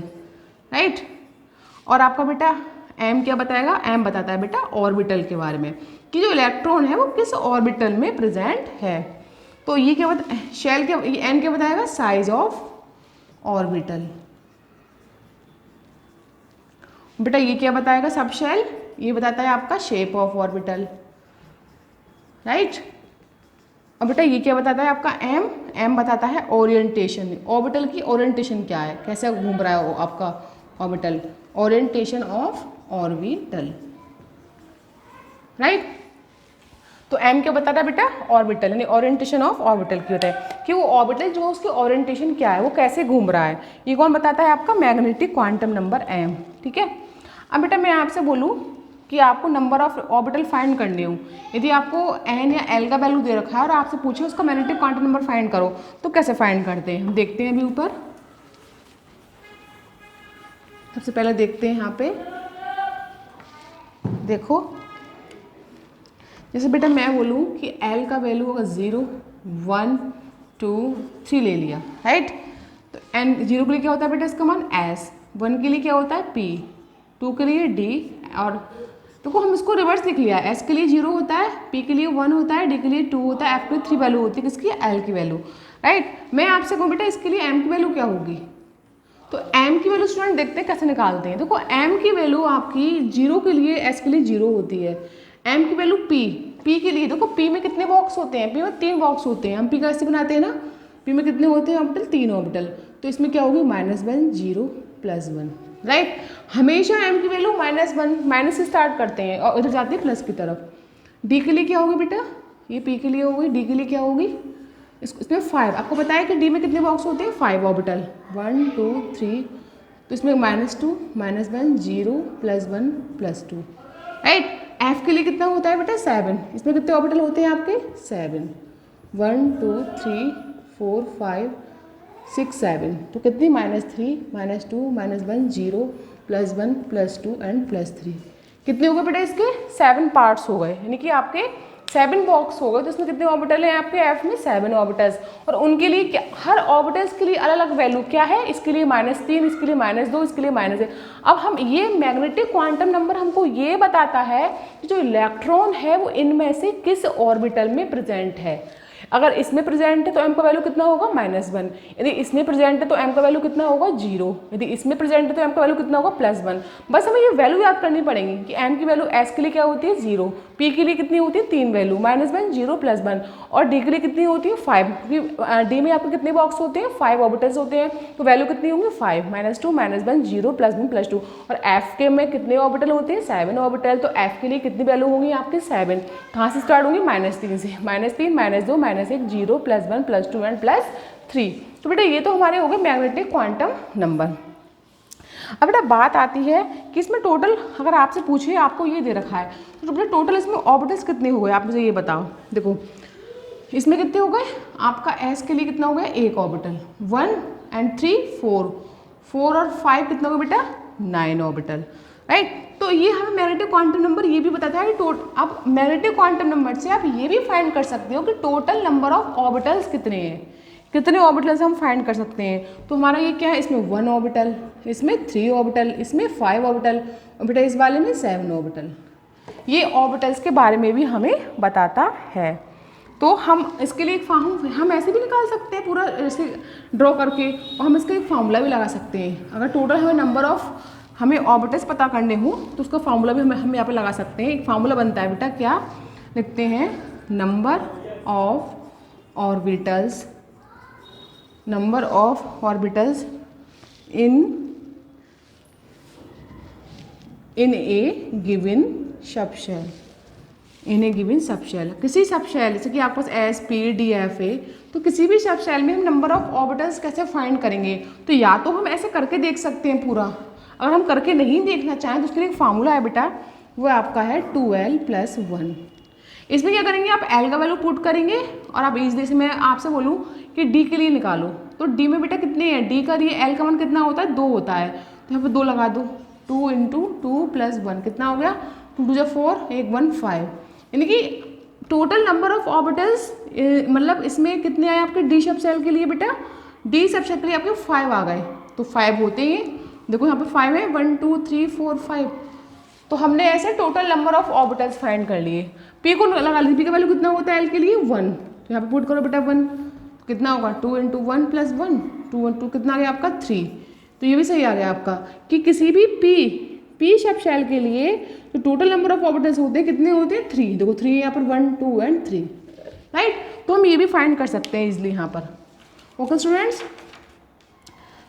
राइट। और आपका बेटा एम क्या बताएगा, एम बताता है बेटा ऑर्बिटल के बारे में कि जो इलेक्ट्रॉन है वो किस ऑर्बिटल में प्रेजेंट है। तो ये क्या बता, शेल क्या, एन क्या बताएगा, साइज ऑफ ऑर्बिटल। बेटा ये क्या बताएगा, सब शेल, ये बताता है आपका शेप ऑफ ऑर्बिटल, राइट। और बेटा ये क्या बताता है आपका एम, एम बताता है ओरिएंटेशन, ऑर्बिटल की ओरिएंटेशन क्या है, कैसे घूम रहा है आपका orbital, orientation of orbital, right. तो एम क्या बताता है बेटा, ऑर्बिटल, यानी ओरिएंटेशन ऑफ ऑर्बिटल की होता है कि वो ऑर्बिटल जो उसकी ओरिएंटेशन क्या है, वो कैसे घूम रहा है, ये कौन बताता है आपका मैग्नेटिक क्वांटम नंबर एम, ठीक है। अब बेटा मैं आपसे बोलूँ कि आपको नंबर ऑफ ऑर्बिटल फाइंड करने हो, यदि आपको एन या एल का वैल्यू दे रखा है और आपसे पूछे उसका मैग्नेटिक क्वांटम नंबर फाइंड करो, तो कैसे फाइंड करते हैं हम देखते हैं अभी ऊपर। सबसे पहले देखते हैं यहाँ पे, देखो जैसे बेटा मैं बोलूँ कि एल का वैल्यू होगा 0, 1, 2, 3 ले लिया, राइट। तो एन 0 के लिए क्या होता है बेटा इसका मान एस, 1 के लिए क्या होता है पी, 2 के लिए डी, और देखो हम इसको रिवर्स लिख लिया, एस के लिए 0 होता है, पी के लिए 1 होता है, डी के लिए 2 होता है, एफ के लिए 3 वैल्यू होती है किसकी, एल की वैल्यू, राइट। मैं आपसे कहूँ बेटा इसके लिए एम की वैल्यू क्या होगी, तो एम की वैल्यू स्टूडेंट देखते हैं कैसे निकालते हैं। देखो एम की वैल्यू आपकी 0 के लिए, एस के लिए 0 होती है, एम की वैल्यू पी, पी के लिए देखो पी में कितने बॉक्स होते हैं, पी में 3 बॉक्स होते हैं, हम पी का ऐसे बनाते हैं ना, पी में कितने होते हैं ऑर्बिटल, 3 ऑर्बिटल, तो इसमें क्या होगी -1, 0, +1, राइट। हमेशा एम की वैल्यू -1, माइनस से स्टार्ट करते हैं और इधर जाते हैं प्लस की तरफ। डी के लिए क्या होगी बेटा, ये पी के लिए होगी, डी के लिए क्या होगी, इसमें 5, आपको पता है कि डी में कितने बॉक्स होते हैं, 5 ऑर्बिटल, 1, 2, 3, तो इसमें -2, -1, 0, +1, +2, राइट। एफ के लिए कितना होता है बेटा 7, इसमें कितने ऑर्बिटल होते हैं आपके 7, 1, 2, 3, 4, 5, 6, 7, तो कितनी -3, -2, -1, 0, +1, +2 एंड +3, कितने हो गए बेटा इसके 7 पार्ट्स हो गए, यानी कि आपके 7 बॉक्स हो गए। तो इसमें कितने ऑर्बिटल हैं आपके एफ में 7 ऑर्बिटल्स, और उनके लिए क्या, हर ऑर्बिटल्स के लिए अलग अलग वैल्यू क्या है, इसके लिए -3, इसके लिए -2, इसके लिए -1। अब हम ये मैग्नेटिक क्वांटम नंबर हमको ये बताता है कि जो इलेक्ट्रॉन है वो इनमें से किस ऑर्बिटल में प्रेजेंट है। अगर इसमें प्रेजेंट है तो m का वैल्यू कितना होगा -1, यदि इसमें प्रेजेंट है तो m का वैल्यू कितना होगा 0, यदि इसमें प्रेजेंट है तो m का वैल्यू कितना होगा +1। बस हमें ये वैल्यू याद करनी पड़ेगी कि m की वैल्यू s के लिए क्या होती है 0, p के लिए कितनी होती है 3 वैल्यू -1 0 +1, और d के लिए कितनी होती है 5, क्योंकि d में आपके कितने बॉक्स होते हैं 5 ऑर्बिटल्स होते हैं, तो वैल्यू कितनी होंगी 5 -2 -1 0 +1 +2। और f के में कितने ऑर्बिटल होते हैं 7 ऑर्बिटल, तो f के लिए कितनी वैल्यू होंगी आपकी 7, कहाँ से स्टार्ट होंगी -3 से, -3 -2 -1 0 +1 +2 एंड +3। तो बेटा ये तो हमारे हो गए मैग्नेटिक क्वांटम नंबर। अब बेटा बात आती है कि इसमें टोटल अगर आपसे पूछे आपको ये दे रखा है तो बेटा टोटल इसमें ऑर्बिटल्स कितने हो गए, आप मुझे ये बताओ। देखो इसमें कितने हो गए आपका s के लिए कितना हो गया 1 ऑर्बिटल, 1 and 3 4 और 5 कितना होगा बेटा 9 ऑर्बिटल, राइट। तो ये हमें मैग्नेटिक क्वांटम नंबर ये भी बताता है कि अब मैग्नेटिक क्वांटम नंबर से आप ये भी फाइंड कर सकते हो कि टोटल नंबर ऑफ ऑर्बिटल्स कितने हैं, कितने ऑर्बिटल्स हम फाइंड कर सकते हैं। तो हमारा ये क्या है, इसमें 1 ऑर्बिटल, इसमें 3 ऑर्बिटल, इसमें 5 ऑर्बिटल, और बेटा इस वाले में 7 ऑर्बिटल। ये ऑर्बिटल्स के बारे में भी हमें बताता है। तो हम इसके लिए एक हम ऐसे भी निकाल सकते हैं पूरा ऐसे ड्रॉ करके, और हम इसका एक फार्मूला भी लगा सकते हैं। अगर टोटल हमें नंबर ऑफ हमें ऑर्बिटल्स पता करने हो तो उसका फार्मूला भी हम यहाँ पे लगा सकते हैं। एक फार्मूला बनता है बेटा, क्या लिखते हैं, number of orbitals in A given subshell, किसी सबशेल जैसे कि आपके पास एस पी डी एफ है, तो किसी भी सबशेल में हम नंबर ऑफ ऑर्बिटल्स कैसे फाइंड करेंगे। तो या तो हम ऐसे करके देख सकते हैं पूरा, अगर हम करके नहीं देखना चाहें तो उसके लिए एक फार्मूला है बेटा, वो आपका है 2l + 1। इसमें क्या करेंगे, आप l का वैल्यू पुट करेंगे और आप इस जैसे मैं आपसे बोलूँ कि d के लिए निकालो, तो d में बेटा कितने हैं, d का लिए l का मान कितना होता है 2 होता है, तो यहाँ पे 2 लगा दो, 2 × 2 + 1 कितना हो गया 2 × 4 1 1 5, यानी कि टोटल नंबर ऑफ ऑर्बिटल्स मतलब इसमें कितने आए आपके डी सबशेल के लिए बेटा, डी सबशेल के लिए आपके 5 आ गए, तो 5 होते ही, देखो यहाँ पे 5 है 1 2 3 4 5, तो हमने ऐसे total number of orbitals find कर लिए। पी को लगा लीजिए, पी का वैल्यू कितना होता है एल के लिए 1, तो यहाँ पे पुट करो बेटा 1, कितना होगा 2 × 1 + 1 2 × 2 कितना आ गया आपका 3, तो ये भी सही आ गया आपका कि किसी भी पी सबशेल के लिए तो टोटल नंबर ऑफ ऑर्बिटल्स होते हैं कितने होते हैं 3, देखो 3 यहाँ पर 1 2 एंड 3, राइट। तो हम ये भी फाइंड कर सकते हैं इजिली यहाँ पर। ओके स्टूडेंट्स,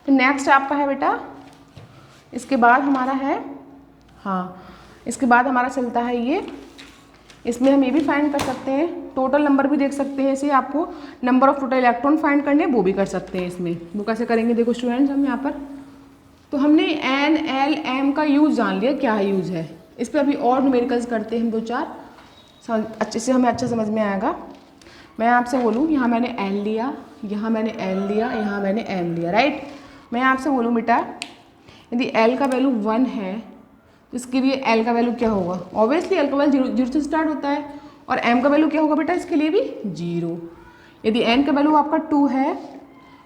तो नेक्स्ट आपका है बेटा, इसके बाद हमारा है, हाँ इसके बाद हमारा चलता है ये, इसमें हम ये भी फाइंड कर सकते हैं, टोटल नंबर भी देख सकते हैं, ऐसे आपको number of total electron find करने हैं वो भी कर सकते हैं इसमें। वो कैसे करेंगे देखो स्टूडेंट्स, हम यहाँ पर तो हमने एन एल एम का यूज़ जान लिया क्या यूज़ है, इस पर अभी और न्यूमेरिकल्स करते हैं हम 2-4 अच्छे से हमें अच्छा समझ में आएगा। मैं आपसे बोलूँ यहाँ मैंने एल लिया, यहाँ मैंने एल लिया, यहाँ मैंने एम लिया, राइट। मैं आपसे बोलूँ बेटा यदि एल का वैल्यू 1 है तो इसके लिए एल का वैल्यू क्या होगा, ऑब्वियसली एल का वैल्यू 0 से स्टार्ट होता है, और एम का वैल्यू क्या होगा बेटा इसके लिए भी 0। यदि एन का वैल्यू आपका 2 है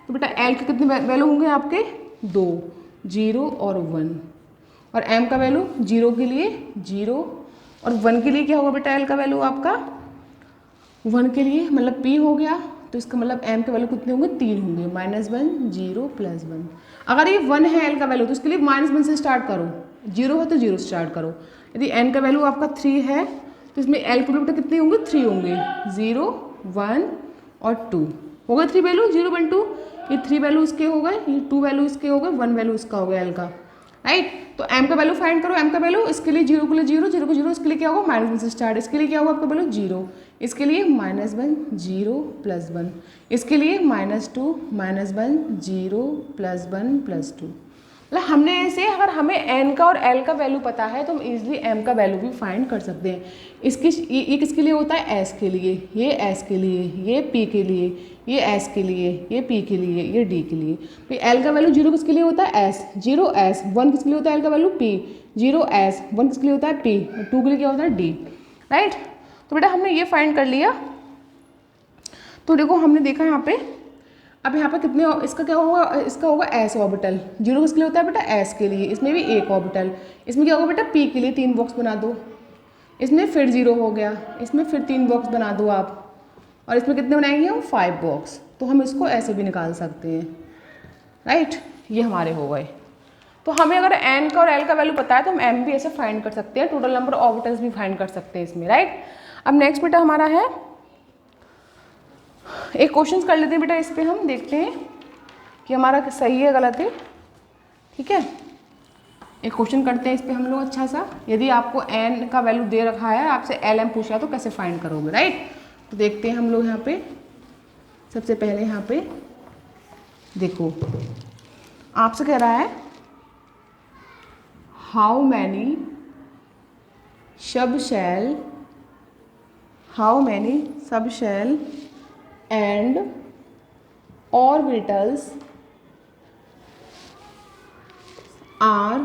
तो बेटा एल के कितने वैल्यू होंगे आपके 2 0 और 1, और एम का वैल्यू 0 के लिए 0 और 1 के लिए क्या होगा बेटा एल का वैल्यू आपका 1 के लिए मतलब p हो गया, तो इसका मतलब m के वैल्यू कितने होंगे 3 होंगे, -1 0 + 1। अगर ये 1 है l का वैल्यू तो इसके लिए -1 से स्टार्ट करो, 0 है तो 0 से स्टार्ट करो। यदि n का वैल्यू आपका 3 है तो इसमें l के वैल्यू कितने होंगे 3 होंगे, 0 1 और 2 हो गए 3 वैल्यू 0 1 2, ये 3 वैल्यू इसके हो गए, ये 2 वैल्यू इसके हो गए, 1 वैल्यू इसका हो गया l का, राइट। तो m का वैल्यू फाइंड करो, m का वैल्यू इसके लिए 0 के लिए 0 0 को 0, इसके लिए क्या होगा -1 से स्टार्ट, इसके लिए क्या होगा आपका वैल्यू 0, इसके लिए -1 0 + 1, इसके लिए -2 -1 0 + 1 + 2। मतलब हमने ऐसे अगर हमें n का और l का वैल्यू पता है तो हम इजीली m का वैल्यू भी फाइंड कर सकते हैं। ये किसके लिए होता है s के लिए, ये s के लिए, ये p के लिए, ये s के लिए, ये p के लिए, ये d के लिए। तो l का वैल्यू 0 किसके लिए होता है s, 0 s, 1 किसके लिए होता है l का वैल्यू p, 0 s, 1 किसके लिए होता है p, और 2 के लिए क्या होता है d, राइट। तो बेटा हमने ये फाइंड कर लिया। तो देखो हमने देखा यहाँ पे, अब यहाँ पर कितने, इसका क्या होगा, इसका होगा s ऑर्बिटल, 0 किसके लिए होता है बेटा s के लिए, इसमें भी 1 ऑर्बिटल, इसमें क्या होगा बेटा p के लिए 3 बॉक्स बना दो, इसमें फिर 0 हो गया, इसमें फिर 3 बॉक्स बना दो आप, और इसमें कितने बनाएंगे हम 5 बॉक्स। तो हम इसको ऐसे भी निकाल सकते हैं, राइट। ये हमारे हो गए। तो हमें अगर n का और l का वैल्यू पता है तो हम m भी ऐसे फाइंड कर सकते हैं, टोटल नंबर ऑर्बिटल्स भी फाइंड कर सकते हैं इसमें, राइट। अब नेक्स्ट बेटा हमारा है, एक क्वेश्चन कर लेते हैं बेटा, इस पे हम देखते हैं कि हमारा सही है गलत है, ठीक है। एक क्वेश्चन करते हैं इस पे हम लोग अच्छा सा। यदि आपको n का वैल्यू दे रखा है, आपसे lm पूछा तो कैसे फाइंड करोगे, राइट। तो देखते हैं हम लोग यहाँ पे। सबसे पहले यहाँ पे देखो, आपसे कह रहा है how many subshell and orbitals are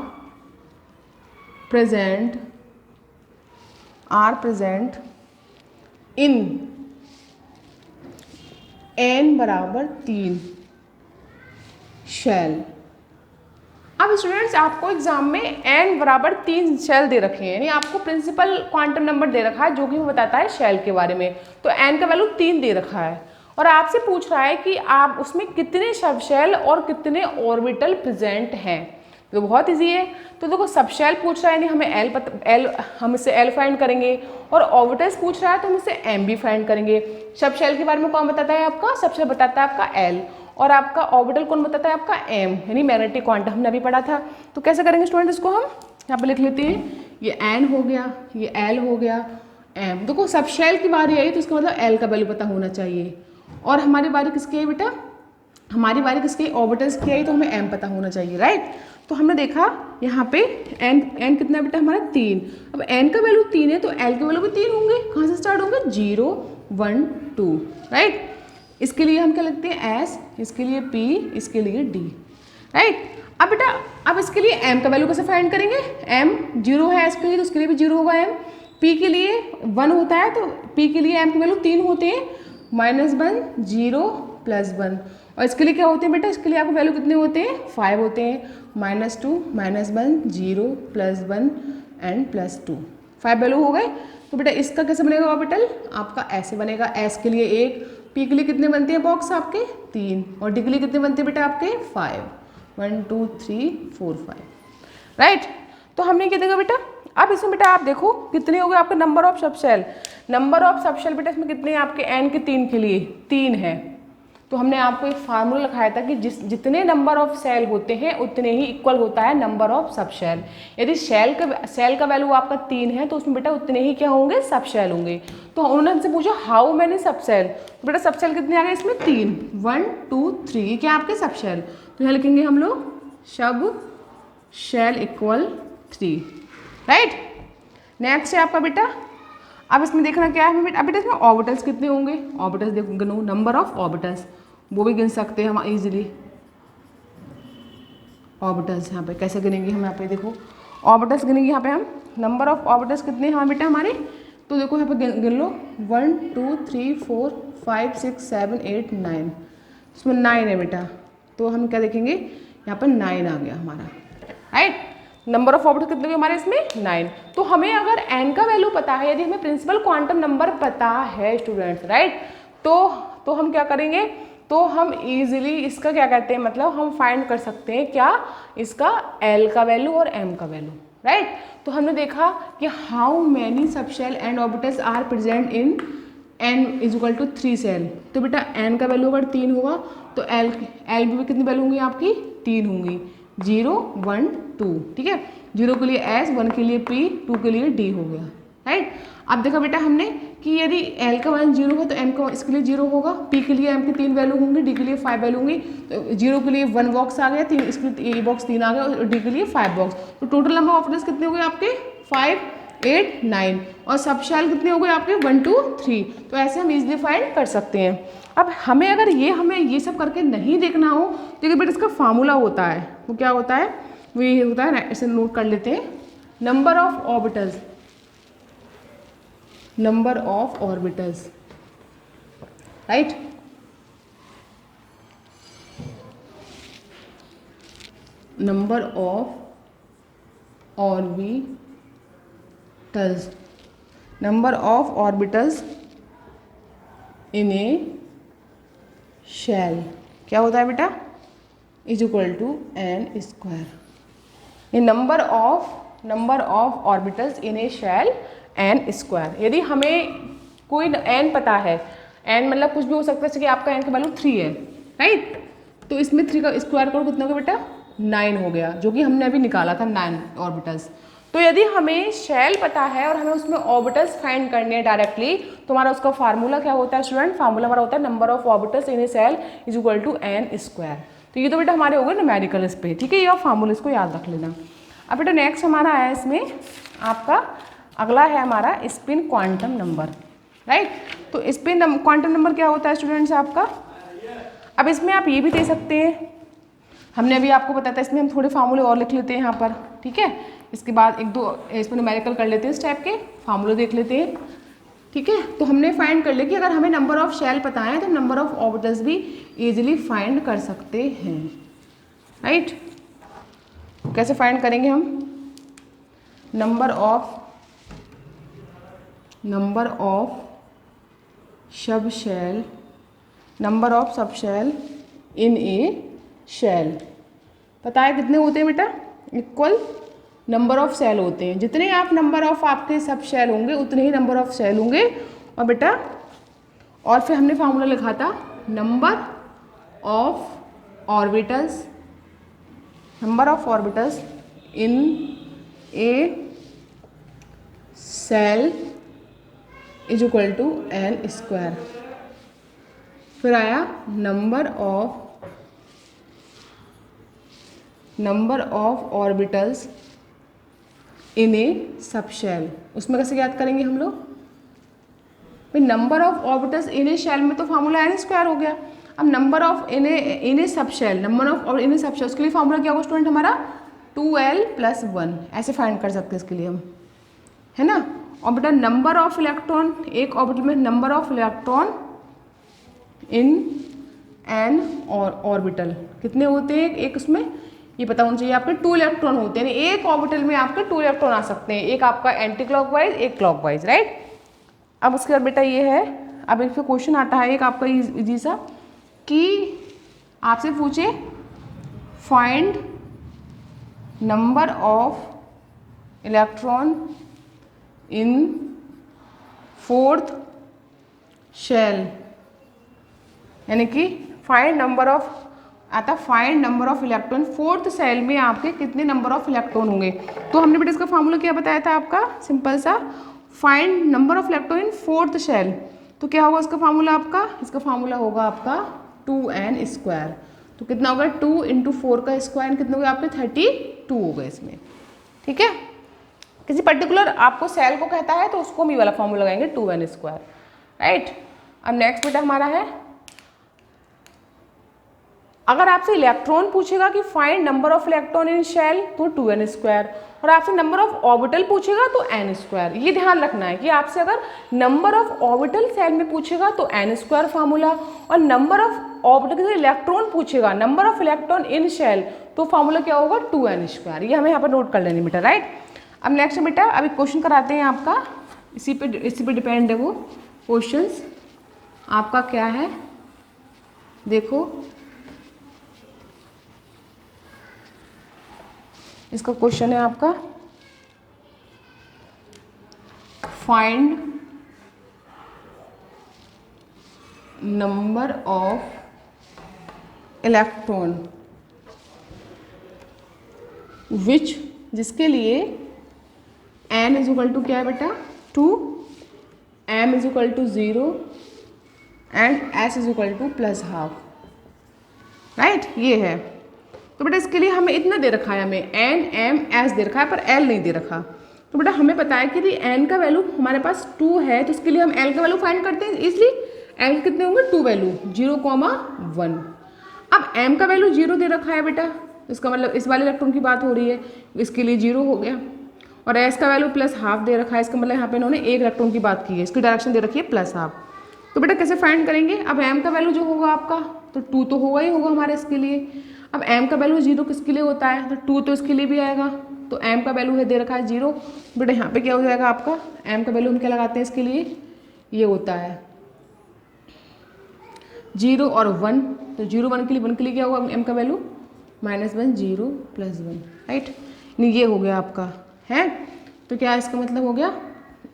present in n बराबर 3 शेल। अब स्टूडेंट्स आपको एग्जाम में n बराबर 3 शेल दे रखे हैं, यानी आपको प्रिंसिपल क्वांटम नंबर दे रखा है जो कि वो बताता है शेल के बारे में। तो n का वैल्यू 3 दे रखा है और आपसे पूछ रहा है कि आप उसमें कितने सबशेल और कितने ऑर्बिटल प्रेजेंट हैं। तो बहुत इजी है। तो देखो सबशेल पूछ रहा है, यानी हमें हम इससे l फाइंड करेंगे, और ऑर्बिटल्स पूछ रहा है तो हम इससे m भी फाइंड करेंगे। सबशेल के बारे में कौन बताता है आपका, सबशेल बताता है आपका l, और आपका ऑर्बिटल कौन बताता है आपका m, यानी मैग्नेटिक क्वांटम हमने अभी पढ़ा था। तो कैसे करेंगे स्टूडेंट, इसको हम यहाँ पे लिख लेते हैं, ये n हो गया, ये l हो गया, m। देखो सबशेल की बारी आई तो इसका मतलब l का वैल्यू पता होना चाहिए, और हमारी बारी किसकी है बेटा, हमारी बारी किसकी, ऑर्बिटल्स की आई तो हमें m पता होना चाहिए, राइट। तो हमने देखा यहाँ पे n कितना बेटा हमारा 3। अब n का वैल्यू 3 है तो l के वैल्यू भी 3 होंगे। कहाँ से स्टार्ट होंगे, 0 1 2, राइट। इसके लिए हम क्या लिखते हैं s, इसके लिए p, इसके लिए d, राइट। अब बेटा अब इसके लिए m का वैल्यू कैसे फाइंड करेंगे, m 0 है s के लिए तो उसके लिए भी 0 होगा m, p के लिए 1 होता है तो p के लिए m के वैल्यू 3 होते हैं, -1 0 +1, और इसके लिए क्या होते हैं बेटा, इसके लिए आपको वैल्यू कितने होते हैं, 5 होते हैं, -2 -1 0 +1 एंड +2, 5 वैल्यू हो गए। तो बेटा इसका कैसे बनेगा ऑर्बिटल, आपका ऐसे बनेगा, s के लिए 1, p के लिए कितने बनते हैं बॉक्स आपके 3, और d के लिए कितने बनते हैं बेटा आपके 5, 1 2 3 4 5, राइट। तो हमने क्या देखा बेटा, अब इसमें बेटा आप देखो कितने हो गए आपके number of subshell. Number of subshell बेटा इसमें कितने हैं आपके, n के 3 के लिए 3 है। तो हमने आपको एक फार्मूला लिखाया था कि जितने नंबर ऑफ सेल होते हैं उतने ही इक्वल होता है नंबर ऑफ सबशेल। यदि सेल का वैल्यू आपका 3 है तो उसमें बेटा उतने ही क्या होंगे, सबशेल होंगे। तो उन्होंने हमसे पूछा हाउ मैनी सबशेल, तो बेटा सबशेल कितने आ गए इसमें 3, 1 2 3, ये क्या आपके सबशेल। तो यहाँ लिखेंगे हम लोग सब शेल इक्वल 3, राइट। नेक्स्ट है आपका बेटा, अब इसमें देखना क्या है बेटा, अब बेटा इसमें ऑर्बिटल्स कितने होंगे, ऑर्बिटल्स देखो गिनो, नंबर ऑफ ऑर्बिटल्स वो भी गिन सकते हैं हम इजीली। ऑर्बिटल्स यहाँ पे कैसे गिनेंगे हम, यहाँ पे देखो ऑर्बिटल्स गिनेंगे, यहाँ पे हम नंबर ऑफ ऑर्बिटल्स कितने हैं बेटा हमारे, तो देखो यहाँ पे गिन लो 1 2 3 4 5 6 7 8 9, इसमें 9 है बेटा। तो हम क्या देखेंगे यहाँ पर 9 आ गया हमारा, राइट। नंबर ऑफ ऑर्बिटल्स कितने हुए हमारे इसमें 9। तो हमें अगर n का वैल्यू पता है, यदि हमें प्रिंसिपल क्वांटम नंबर पता है स्टूडेंट्स, राइट, तो हम क्या करेंगे, तो हम इजीली इसका क्या कहते हैं, मतलब हम फाइंड कर सकते हैं क्या, इसका l का वैल्यू और m का वैल्यू, राइट। तो हमने देखा कि how many subshell and orbitals are present in n = 3 shell. तो बेटा n का वैल्यू अगर 3 होगा तो l भी कितनी वैल्यू होंगी आपकी, 3 होंगी, 0 1 2, ठीक है। 0 के लिए s, 1 के लिए p, 2 के लिए d हो गया, राइट। अब देखा बेटा हमने कि यदि l का मान 0 हो तो m का इसके लिए 0 होगा, p के लिए m की 3 वैल्यू होंगी, d के लिए 5 वैल्यू होंगी। तो 0 के लिए 1 बॉक्स आ गया, 3 इसके लिए ये बॉक्स 3 आ गया, और d के लिए 5 बॉक्स। तो टोटल नंबर ऑफ ऑर्बिटल्स कितने हो गए आपके 5 8 9, और सबशेल कितने हो गए आपके 1 2 3। तो ऐसे हम इजीली फाइंड कर सकते हैं। अब हमें अगर हमें ये सब करके नहीं देखना हो तो बेटा इसका फार्मूला होता है, वो क्या होता है, वो ये होता है ना, इसे नोट कर लेते हैं, number of orbitals, number of orbitals, right. Number of orbitals, number of orbitals in a shell क्या होता है बेटा, is equal to N square. ये number of orbitals in a shell N square. यदि हमें कोई एन पता है, एन मतलब कुछ भी हो सकता है, जैसे कि आपका एन का वैल्यू 3 है, राइट, तो इसमें 3 का स्क्वायर करो कितना हो गया बेटा, 9 हो गया, जो कि हमने अभी निकाला था 9 ऑर्बिटल्स। तो यदि हमें शेल पता है और हमें उसमें ऑर्बिटल्स फाइंड करने हैं डायरेक्टली, तो हमारा उसका फार्मूला क्या होता है स्टूडेंट, फार्मूला हमारा होता है number of orbitals in a shell is equal to N square. तो ये तो बेटा हमारे हो गए न्यूमेरिकल इस पे, ठीक है, ये फार्मूला इसको याद रख लेना। अब बेटा नेक्स्ट हमारा है इसमें आपका अगला है हमारा स्पिन क्वांटम नंबर, राइट। तो स्पिन क्वांटम नंबर क्या होता है स्टूडेंट्स आपका। अब इसमें आप ये भी दे सकते हैं, हमने अभी आपको बताया था, इसमें हम थोड़े फार्मूले और लिख लेते हैं यहाँ पर, ठीक है। इसके बाद एक दो इसमें न्यूमेरिकल कर लेते हैं, इस टाइप के फार्मूले देख लेते हैं, ठीक है। तो हमने फाइंड कर लिया कि अगर हमें नंबर ऑफ शेल पता है तो हम नंबर ऑफ ऑर्बिटल्स भी इजीली फाइंड कर सकते हैं, राइट। कैसे फाइंड करेंगे हम, number of subshell, number of subshell in a shell पता है कितने होते हैं बेटा, इक्वल नंबर ऑफ सेल होते हैं। जितने आप नंबर ऑफ आपके सब शेल होंगे उतने ही नंबर ऑफ सेल होंगे। और बेटा और फिर हमने फार्मूला लिखा था number of orbitals in a shell is equal to N square. फिर आया number of orbitals in a subshell. उसमें कैसे याद करेंगे हम लोग भाई, number of orbitals in a shell में तो फार्मूला एन स्क्वायर हो गया। अब number of in a subshell, number of in a subshell, उसके लिए फार्मूला क्या होगा स्टूडेंट हमारा 2l+1, ऐसे फाइंड कर सकते हैं इसके लिए हम, है ना। और बेटा नंबर ऑफ इलेक्ट्रॉन, एक ऑर्बिटल में number of electron in an orbital कितने होते हैं, एक उसमें ये पता होना चाहिए आपके 2 इलेक्ट्रॉन होते हैं, यानी एक ऑर्बिटल में आपके 2 इलेक्ट्रॉन आ सकते हैं, एक आपका एंटी क्लॉकवाइज एक क्लॉकवाइज, राइट। अब उसके बाद बेटा ये है, अब एक क्वेश्चन आता है एक आपका इजी सा कि आपसे पूछे find number of electron in 4th shell, यानी कि फाइंड नंबर ऑफ आता find number of electron 4th shell में आपके कितने नंबर ऑफ इलेक्ट्रॉन होंगे। तो हमने बेटा इसका फार्मूला क्या बताया था आपका, सिंपल सा, find number of electron in 4th shell. तो क्या होगा इसका फार्मूला आपका, इसका फार्मूला होगा आपका 2n स्क्वायर। तो कितना होगा 2 × 4 का स्क्वायर, कितने हो गए आपके 32 हो गए इसमें, ठीक है। किसी पर्टिकुलर आपको सेल को कहता है तो उसको हम ये वाला फार्मूला लगाएंगे 2n स्क्वायर, राइट। अब नेक्स्ट बेटा हमारा है, अगर आपसे इलेक्ट्रॉन पूछेगा कि find number of electron in shell तो 2n स्क्वायर, और आपसे नंबर ऑफ ऑर्बिटल पूछेगा तो n स्क्वायर। ये ध्यान रखना है कि आपसे अगर नंबर ऑफ ऑर्बिटल सेल में पूछेगा तो n स्क्वायर फार्मूला, और नंबर ऑफ ऑर्बिटल इलेक्ट्रॉन पूछेगा, number of electron in shell, तो फार्मूला क्या होगा 2n स्क्वायर। ये हमें यहाँ पर नोट कर लेनी बेटा, राइट। अब नेक्स्ट बेटा अभी क्वेश्चन कराते हैं आपका, इसी पे डिपेंड है वो क्वेश्चंस आपका क्या है, देखो इसका क्वेश्चन है आपका find number of electron which, जिसके लिए n इज इक्वल टू क्या है बेटा 2, m is equal to 0 and s is equal to +½ right, ये है। तो बेटा इसके लिए हमें इतना दे रखा है, हमें n m s दे रखा है पर l नहीं दे रखा। तो बेटा हमें पता है कि यदि n का वैल्यू हमारे पास 2 है तो इसके लिए हम l का वैल्यू फाइंड करते हैं, इसलिए l कितने होंगे 2 वैल्यू 0,1। अब m का वैल्यू 0 दे रखा है बेटा, इसका मतलब इस वाले इलेक्ट्रॉन की बात हो रही है, इसके लिए 0 हो गया। और s का वैल्यू +½ दे रखा है, इसका मतलब यहाँ पे इन्होंने एक इलेक्ट्रॉन की बात की है, इसकी डायरेक्शन दे रखी है +½ तो बेटा कैसे फाइंड करेंगे। अब m का वैल्यू जो होगा आपका तो 2 तो होगा ही होगा हमारे इसके लिए। अब m का वैल्यू 0 किसके लिए होता है, तो 2 तो इसके लिए भी आएगा। तो m का वैल्यू है दे रखा है 0, बेटा यहाँ पे क्या हो जाएगा आपका, m का वैल्यू हम क्या लगाते हैं इसके लिए, ये होता है 0 और 1, तो 0 1 के लिए क्या होगा m का वैल्यू -1 0 + 1, राइट। नहीं ये हो गया आपका है, तो क्या इसका मतलब हो गया,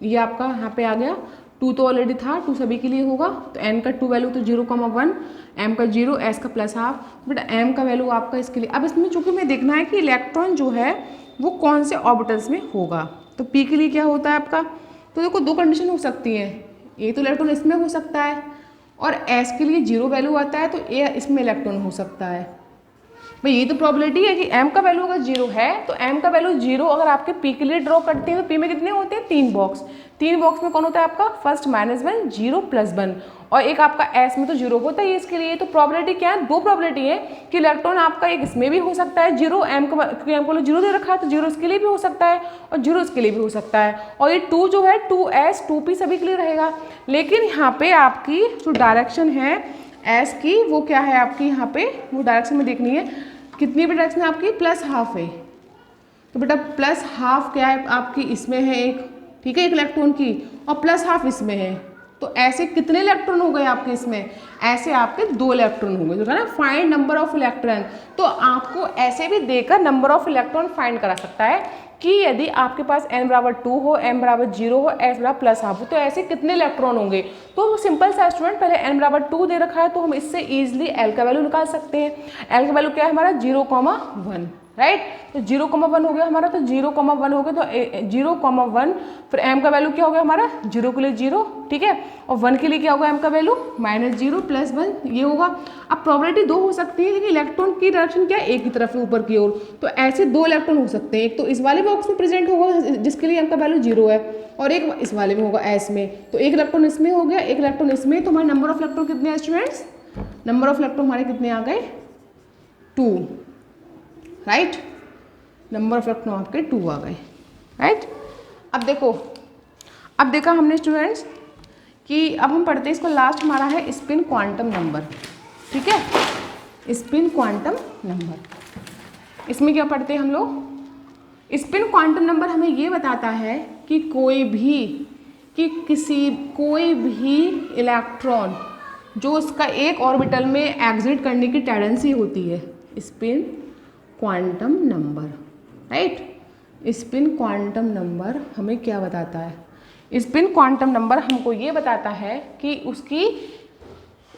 ये आपका यहाँ पे आ गया। 2 तो ऑलरेडी था, 2 सभी के लिए होगा, तो n का 2 वैल्यू तो 0,1, m का 0, s का +½ बट m का वैल्यू आपका इसके लिए। अब इसमें चूंकि हमें देखना है कि इलेक्ट्रॉन जो है वो कौन से ऑर्बिटल्स में होगा, तो p के लिए क्या होता है आपका, तो देखो 2 कंडीशन हो सकती हैं, ए तो इलेक्ट्रॉन इसमें हो सकता है और s के लिए 0 वैल्यू आता है, तो ए इसमें इलेक्ट्रॉन हो सकता है। भाई ये तो प्रोबेबिलिटी है कि m का वैल्यू अगर 0 है तो m का वैल्यू 0 अगर आपके p के लिए ड्रॉ करते हैं तो p में कितने होते हैं, 3 बॉक्स। 3 बॉक्स में कौन होता है आपका, फर्स्ट -1 0 + 1 और एक आपका s में तो 0 होता है इसके लिए। तो प्रोबेबिलिटी क्या है, 2 प्रोबेबिलिटी है कि इलेक्ट्रॉन आपका एक इसमें भी हो सकता है 0, m को 0 दे रखा है तो 0 इसके लिए भी हो सकता है और 0 इसके लिए भी हो सकता है। और ये 2 जो है 2s 2p सभी के लिए रहेगा। लेकिन यहाँ पे आपकी जो डायरेक्शन है s की वो क्या है आपकी, यहाँ पे वो डायरेक्शन में देखनी है, कितनी भी डायरेक्शन है आपकी +½ है, तो बेटा +½ क्या है आपकी, इसमें है एक, ठीक है, एक इलेक्ट्रॉन की, और +½ इसमें है, तो ऐसे कितने इलेक्ट्रॉन हो गए आपके इसमें, ऐसे आपके 2 इलेक्ट्रॉन हो गए, जो है ना फाइंड नंबर ऑफ इलेक्ट्रॉन। तो आपको ऐसे भी देकर नंबर ऑफ इलेक्ट्रॉन फाइंड करा सकता है कि यदि आपके पास n = 2 हो, m = 0 हो, s = +½ हो, तो ऐसे कितने इलेक्ट्रॉन होंगे। तो सिंपल सा स्टूडेंट, पहले n = 2 दे रखा है तो हम इससे इजीली l का वैल्यू निकाल सकते हैं। l का वैल्यू क्या है हमारा 0,1, राइट। तो 0,1 हो गया हमारा, तो 0,1 हो गया तो 0,1, फिर m का वैल्यू क्या हो गया हमारा, 0 के लिए 0, ठीक है, और 1 के लिए क्या होगा m का वैल्यू -0 + 1 ये होगा। अब प्रोबेबिलिटी 2 हो सकती है, लेकिन इलेक्ट्रॉन की डायरेक्शन क्या है, एक की तरफ है ऊपर की ओर, तो ऐसे 2 इलेक्ट्रॉन हो सकते हैं। एक तो इस वाले बॉक्स में प्रेजेंट होगा जिसके लिए m का वैल्यू 0 है, और एक इस वाले में होगा s में, तो एक इलेक्ट्रॉन इसमें हो गया, एक इलेक्ट्रॉन इसमें। तो हमारे नंबर ऑफ इलेक्ट्रॉन कितने हैं स्टूडेंट्स, नंबर ऑफ इलेक्ट्रॉन हमारे कितने आ गए, 2, राइट। नंबर ऑफ इलेक्ट्रॉन आपके 2 आ गए, राइट। अब देखो, अब देखा हमने स्टूडेंट्स कि अब हम पढ़ते हैं इसको, लास्ट हमारा है स्पिन क्वांटम नंबर, ठीक है, स्पिन क्वांटम नंबर। इसमें क्या पढ़ते हैं हम लोग, स्पिन क्वांटम नंबर हमें ये बताता है कि कोई भी इलेक्ट्रॉन जो उसका एक ऑर्बिटल में एग्जिट करने की टेंडेंसी होती है, spin quantum number, right. Spin quantum number हमें क्या बताता है, स्पिन क्वांटम नंबर हमको ये बताता है कि उसकी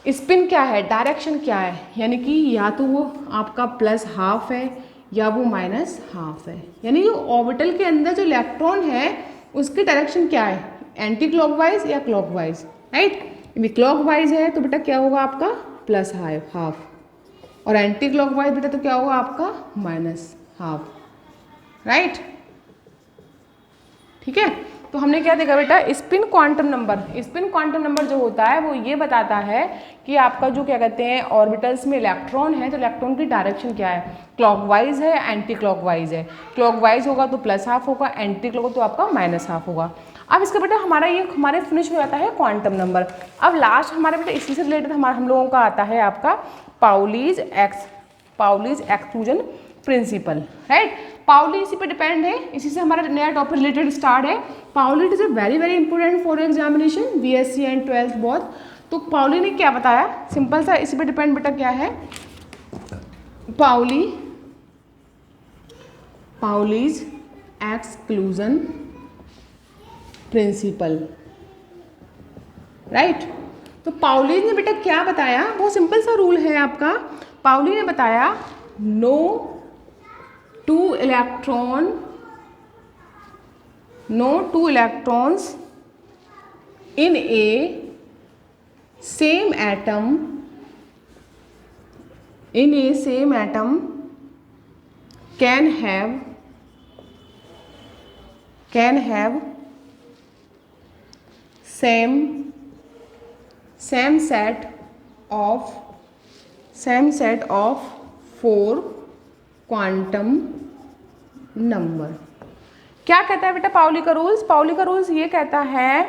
स्पिन क्या है, डायरेक्शन क्या है, यानी कि या तो वो आपका +½ है या वो -½ है, यानी जो ऑर्बिटल के अंदर जो इलेक्ट्रॉन है उसकी डायरेक्शन क्या है, एंटी क्लॉकवाइज या क्लॉकवाइज, राइट। यदि क्लॉकवाइज है तो बेटा क्या होगा आपका +½ और एंटी क्लॉकवाइज बेटा तो क्या होगा आपका -½ राइट, ठीक है। तो हमने क्या देखा बेटा, spin quantum number, spin quantum number जो होता है वो ये बताता है कि आपका जो क्या कहते हैं ऑर्बिटल्स में इलेक्ट्रॉन है, तो इलेक्ट्रॉन की डायरेक्शन क्या है, क्लॉकवाइज है, एंटी क्लॉकवाइज है। क्लॉकवाइज होगा तो +½ होगा, एंटी क्लॉक तो आपका -½ होगा। अब इसका बेटा हमारा ये हमारे फिनिश हो जाता है क्वांटम नंबर। अब लास्ट हमारे बेटा इसी से रिलेटेड हम लोगों का आता है आपका Pauli's exclusion principle, right. Pauli इसी पे डिपेंड है, इसी से हमारा नया टॉपिक रिलेटेड स्टार्ट है। Pauli is a very important for examination BSc and 12th both. तो पाउली ने क्या बताया, सिंपल सा इसी पे डिपेंड बेटा क्या है, पाउलीज एक्सक्लूजन प्रिंसिपल, राइट। तो पाउली ने बेटा क्या बताया, बहुत सिंपल सा रूल है आपका। पाउली ने बताया no two electrons in a same atom can have same set of 4 quantum number. क्या कहता है बेटा पाउली का रूल्स, पाउली का रूल्स ये कहता है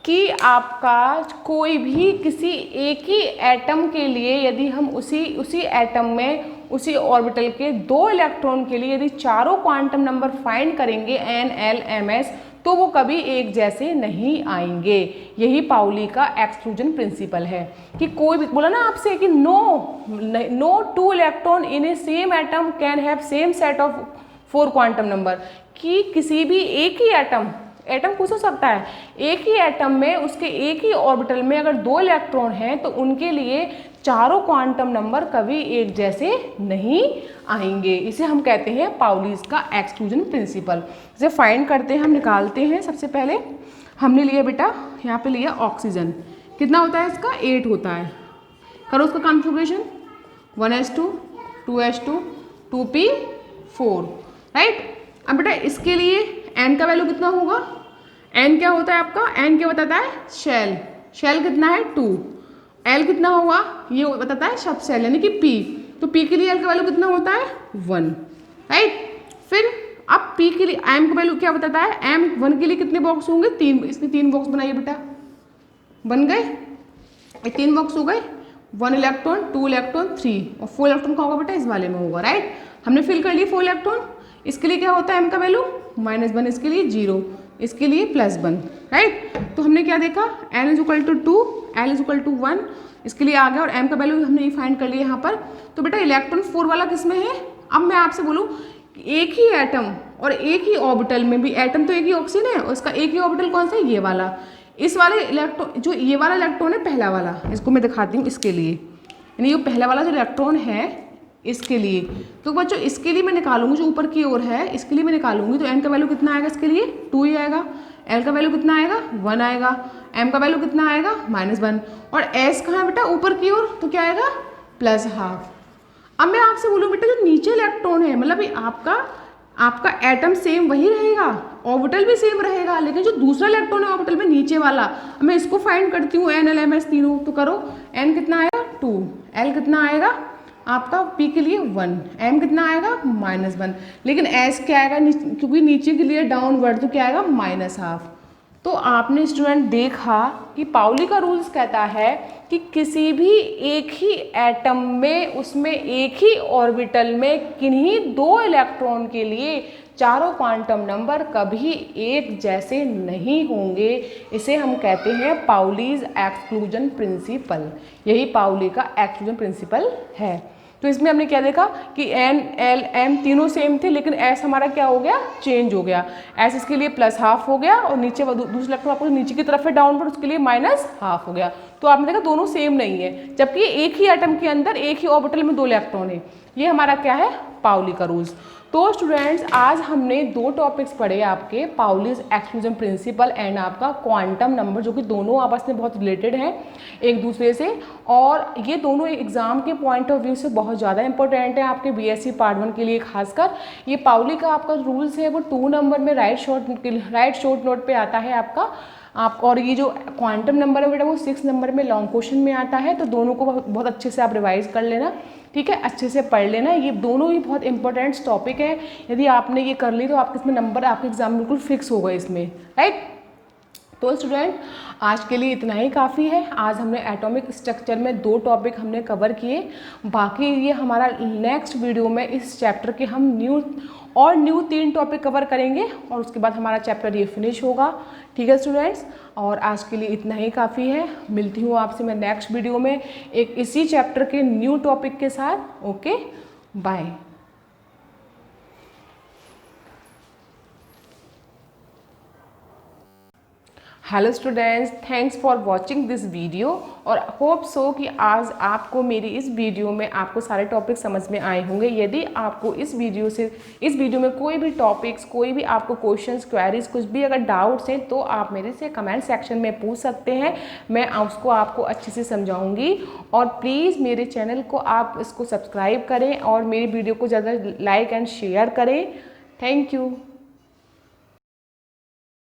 कि आपका कोई भी किसी एक ही एटम के लिए यदि हम उसी एटम में उसी ऑर्बिटल के 2 इलेक्ट्रॉन के लिए यदि चारों क्वांटम नंबर फाइंड करेंगे n l m s, तो वो कभी एक जैसे नहीं आएंगे। यही पाउली का एक्सक्लूजन प्रिंसिपल है कि कोई भी बोला ना आपसे कि no two electron in a same atom can have same set of 4 quantum number, कि किसी भी एक ही एटम कुछ हो सकता है, एक ही एटम में उसके एक ही ऑर्बिटल में अगर 2 इलेक्ट्रॉन हैं तो उनके लिए चारों क्वांटम नंबर कभी एक जैसे नहीं आएंगे। इसे हम कहते हैं पाउलीज का एक्सक्लूजन प्रिंसिपल। इसे फाइंड करते हैं, हम निकालते हैं। सबसे पहले हमने लिया बेटा यहाँ पे लिया ऑक्सीजन, कितना होता है इसका 8 होता है। करो उसका configuration 1s2 2s2 2p4 right. अब बेटा इसके लिए n का वैल्यू कितना होगा, n क्या होता है आपका, n क्या बताता है शेल कितना है 2, l कितना होगा ये बताता है सब सेल यानी कि p, तो p के लिए l का वैल्यू कितना होता है 1 राइट। फिर अब p के लिए m का वैल्यू क्या बताता है, m1 के लिए कितने बॉक्स होंगे 3, इसके 3 बॉक्स बनाइए बेटा, बन गए ये 3 बॉक्स हो गए, 1 इलेक्ट्रॉन 2 इलेक्ट्रॉन 3 और 4 इलेक्ट्रॉन का होगा बेटा इस वाले में होगा राइट। हमने फिल कर लिए 4 इलेक्ट्रॉन। इसके लिए क्या होता है m का वैल्यू -1, इसके लिए 0, इसके लिए +1 राइट। तो हमने क्या देखा n = 2 l = 1, इसके लिए आ गया और m का वैल्यू हमने ये फाइंड कर लिया यहाँ पर। तो बेटा इलेक्ट्रॉन 4 वाला किस में है, अब मैं आपसे बोलूँ एक ही एटम और एक ही ऑर्बिटल में भी, एटम तो एक ही ऑक्सीजन है और इसका एक ही ऑर्बिटल कौन सा है ये वाला, इस वाले इलेक्ट्रॉन जो ये वाला इलेक्ट्रॉन है पहला वाला, इसको मैं दिखाती हूँ इसके लिए, यानी ये पहला वाला जो इलेक्ट्रॉन है इसके लिए। तो बच्चों इसके लिए मैं निकालूंगी जो ऊपर की ओर है, इसके लिए मैं निकालूंगी तो n का वैल्यू कितना आएगा, इसके लिए 2 ही आएगा, l का वैल्यू कितना आएगा 1 आएगा, m का वैल्यू कितना आएगा -1 और s कहाँ है बेटा ऊपर की ओर, तो क्या आएगा +½ अब मैं आपसे बोलूँ बेटा जो नीचे इलेक्ट्रॉन है मतलब आपका एटम सेम वही रहेगा, ऑर्बिटल भी सेम रहेगा, लेकिन जो दूसरा इलेक्ट्रॉन है ऑर्बिटल में नीचे वाला, मैं इसको फाइंड करती हूँ n l m s तीनों, तो करो n कितना आएगा 2, l कितना आएगा आपका p के लिए 1, m कितना आएगा -1, लेकिन s क्या आएगा क्योंकि नीचे के लिए डाउनवर्ड तो क्या आएगा -½ तो आपने स्टूडेंट देखा कि पाउली का रूल्स कहता है कि किसी भी एक ही एटम में उसमें एक ही ऑर्बिटल में किन्हीं 2 इलेक्ट्रॉन के लिए चारों क्वांटम नंबर कभी एक जैसे नहीं होंगे। इसे हम कहते हैं पाउलीज एक्सक्लूजन प्रिंसिपल। यही पाउली का एक्सक्लूजन प्रिंसिपल है। तो इसमें हमने क्या देखा कि n l m तीनों सेम थे, लेकिन s हमारा क्या हो गया चेंज हो गया, s इसके लिए +½ हो गया और नीचे दूसरा इलेक्ट्रॉन आपको नीचे की तरफ है डाउनवर्ड उसके लिए -½ हो गया। तो आपने देखा दोनों सेम नहीं है, जबकि एक ही एटम के अंदर एक ही ऑर्बिटल में 2 इलेक्ट्रॉन है। ये हमारा क्या है पाउली का रूल्स। तो स्टूडेंट्स आज हमने 2 टॉपिक्स पढ़े आपके, पाउलीज एक्सक्लूजन प्रिंसिपल एंड आपका क्वांटम नंबर, जो कि दोनों आपस में बहुत रिलेटेड हैं एक दूसरे से, और ये दोनों एग्जाम के पॉइंट ऑफ व्यू से बहुत ज़्यादा इंपॉर्टेंट है आपके बीएससी पार्ट 1 के लिए। खासकर ये पाउली का आपका रूल्स है वो 2 नंबर में राइट शॉर्ट नोट पे आता है आप, और ये जो क्वांटम नंबर है बेटा वो 6 नंबर में लॉन्ग क्वेश्चन में आता है। तो दोनों को बहुत अच्छे से आप रिवाइज कर लेना, ठीक है, अच्छे से पढ़ लेना। ये दोनों ही बहुत इंपॉर्टेंट टॉपिक है, यदि आपने ये कर ली तो आपके इसमें नंबर आपके एग्जाम बिल्कुल फिक्स होगा इसमें, राइट। तो स्टूडेंट आज के लिए इतना ही काफ़ी है। आज हमने एटॉमिक स्ट्रक्चर में 2 टॉपिक हमने कवर किए, बाकी ये हमारा नेक्स्ट वीडियो में इस चैप्टर के हम न्यू 3 टॉपिक कवर करेंगे और उसके बाद हमारा चैप्टर ये फिनिश होगा, ठीक है स्टूडेंट्स। और आज के लिए इतना ही काफ़ी है, मिलती हूँ आपसे मैं नेक्स्ट वीडियो में एक इसी चैप्टर के न्यू टॉपिक के साथ। Okay, bye. Hello students, thanks for watching this video और होप सो कि आज आपको मेरी इस वीडियो में आपको सारे टॉपिक समझ में आए होंगे। यदि आपको इस वीडियो में कोई भी टॉपिक्स, कोई भी आपको क्वेश्चंस, क्वेरीज, कुछ भी अगर डाउट्स हैं तो आप मेरे से कमेंट सेक्शन में पूछ सकते हैं, मैं उसको आपको अच्छे से समझाऊंगी। और प्लीज़ मेरे चैनल को आप इसको सब्सक्राइब करें और मेरी वीडियो को ज़्यादा लाइक एंड शेयर करें। Thank you.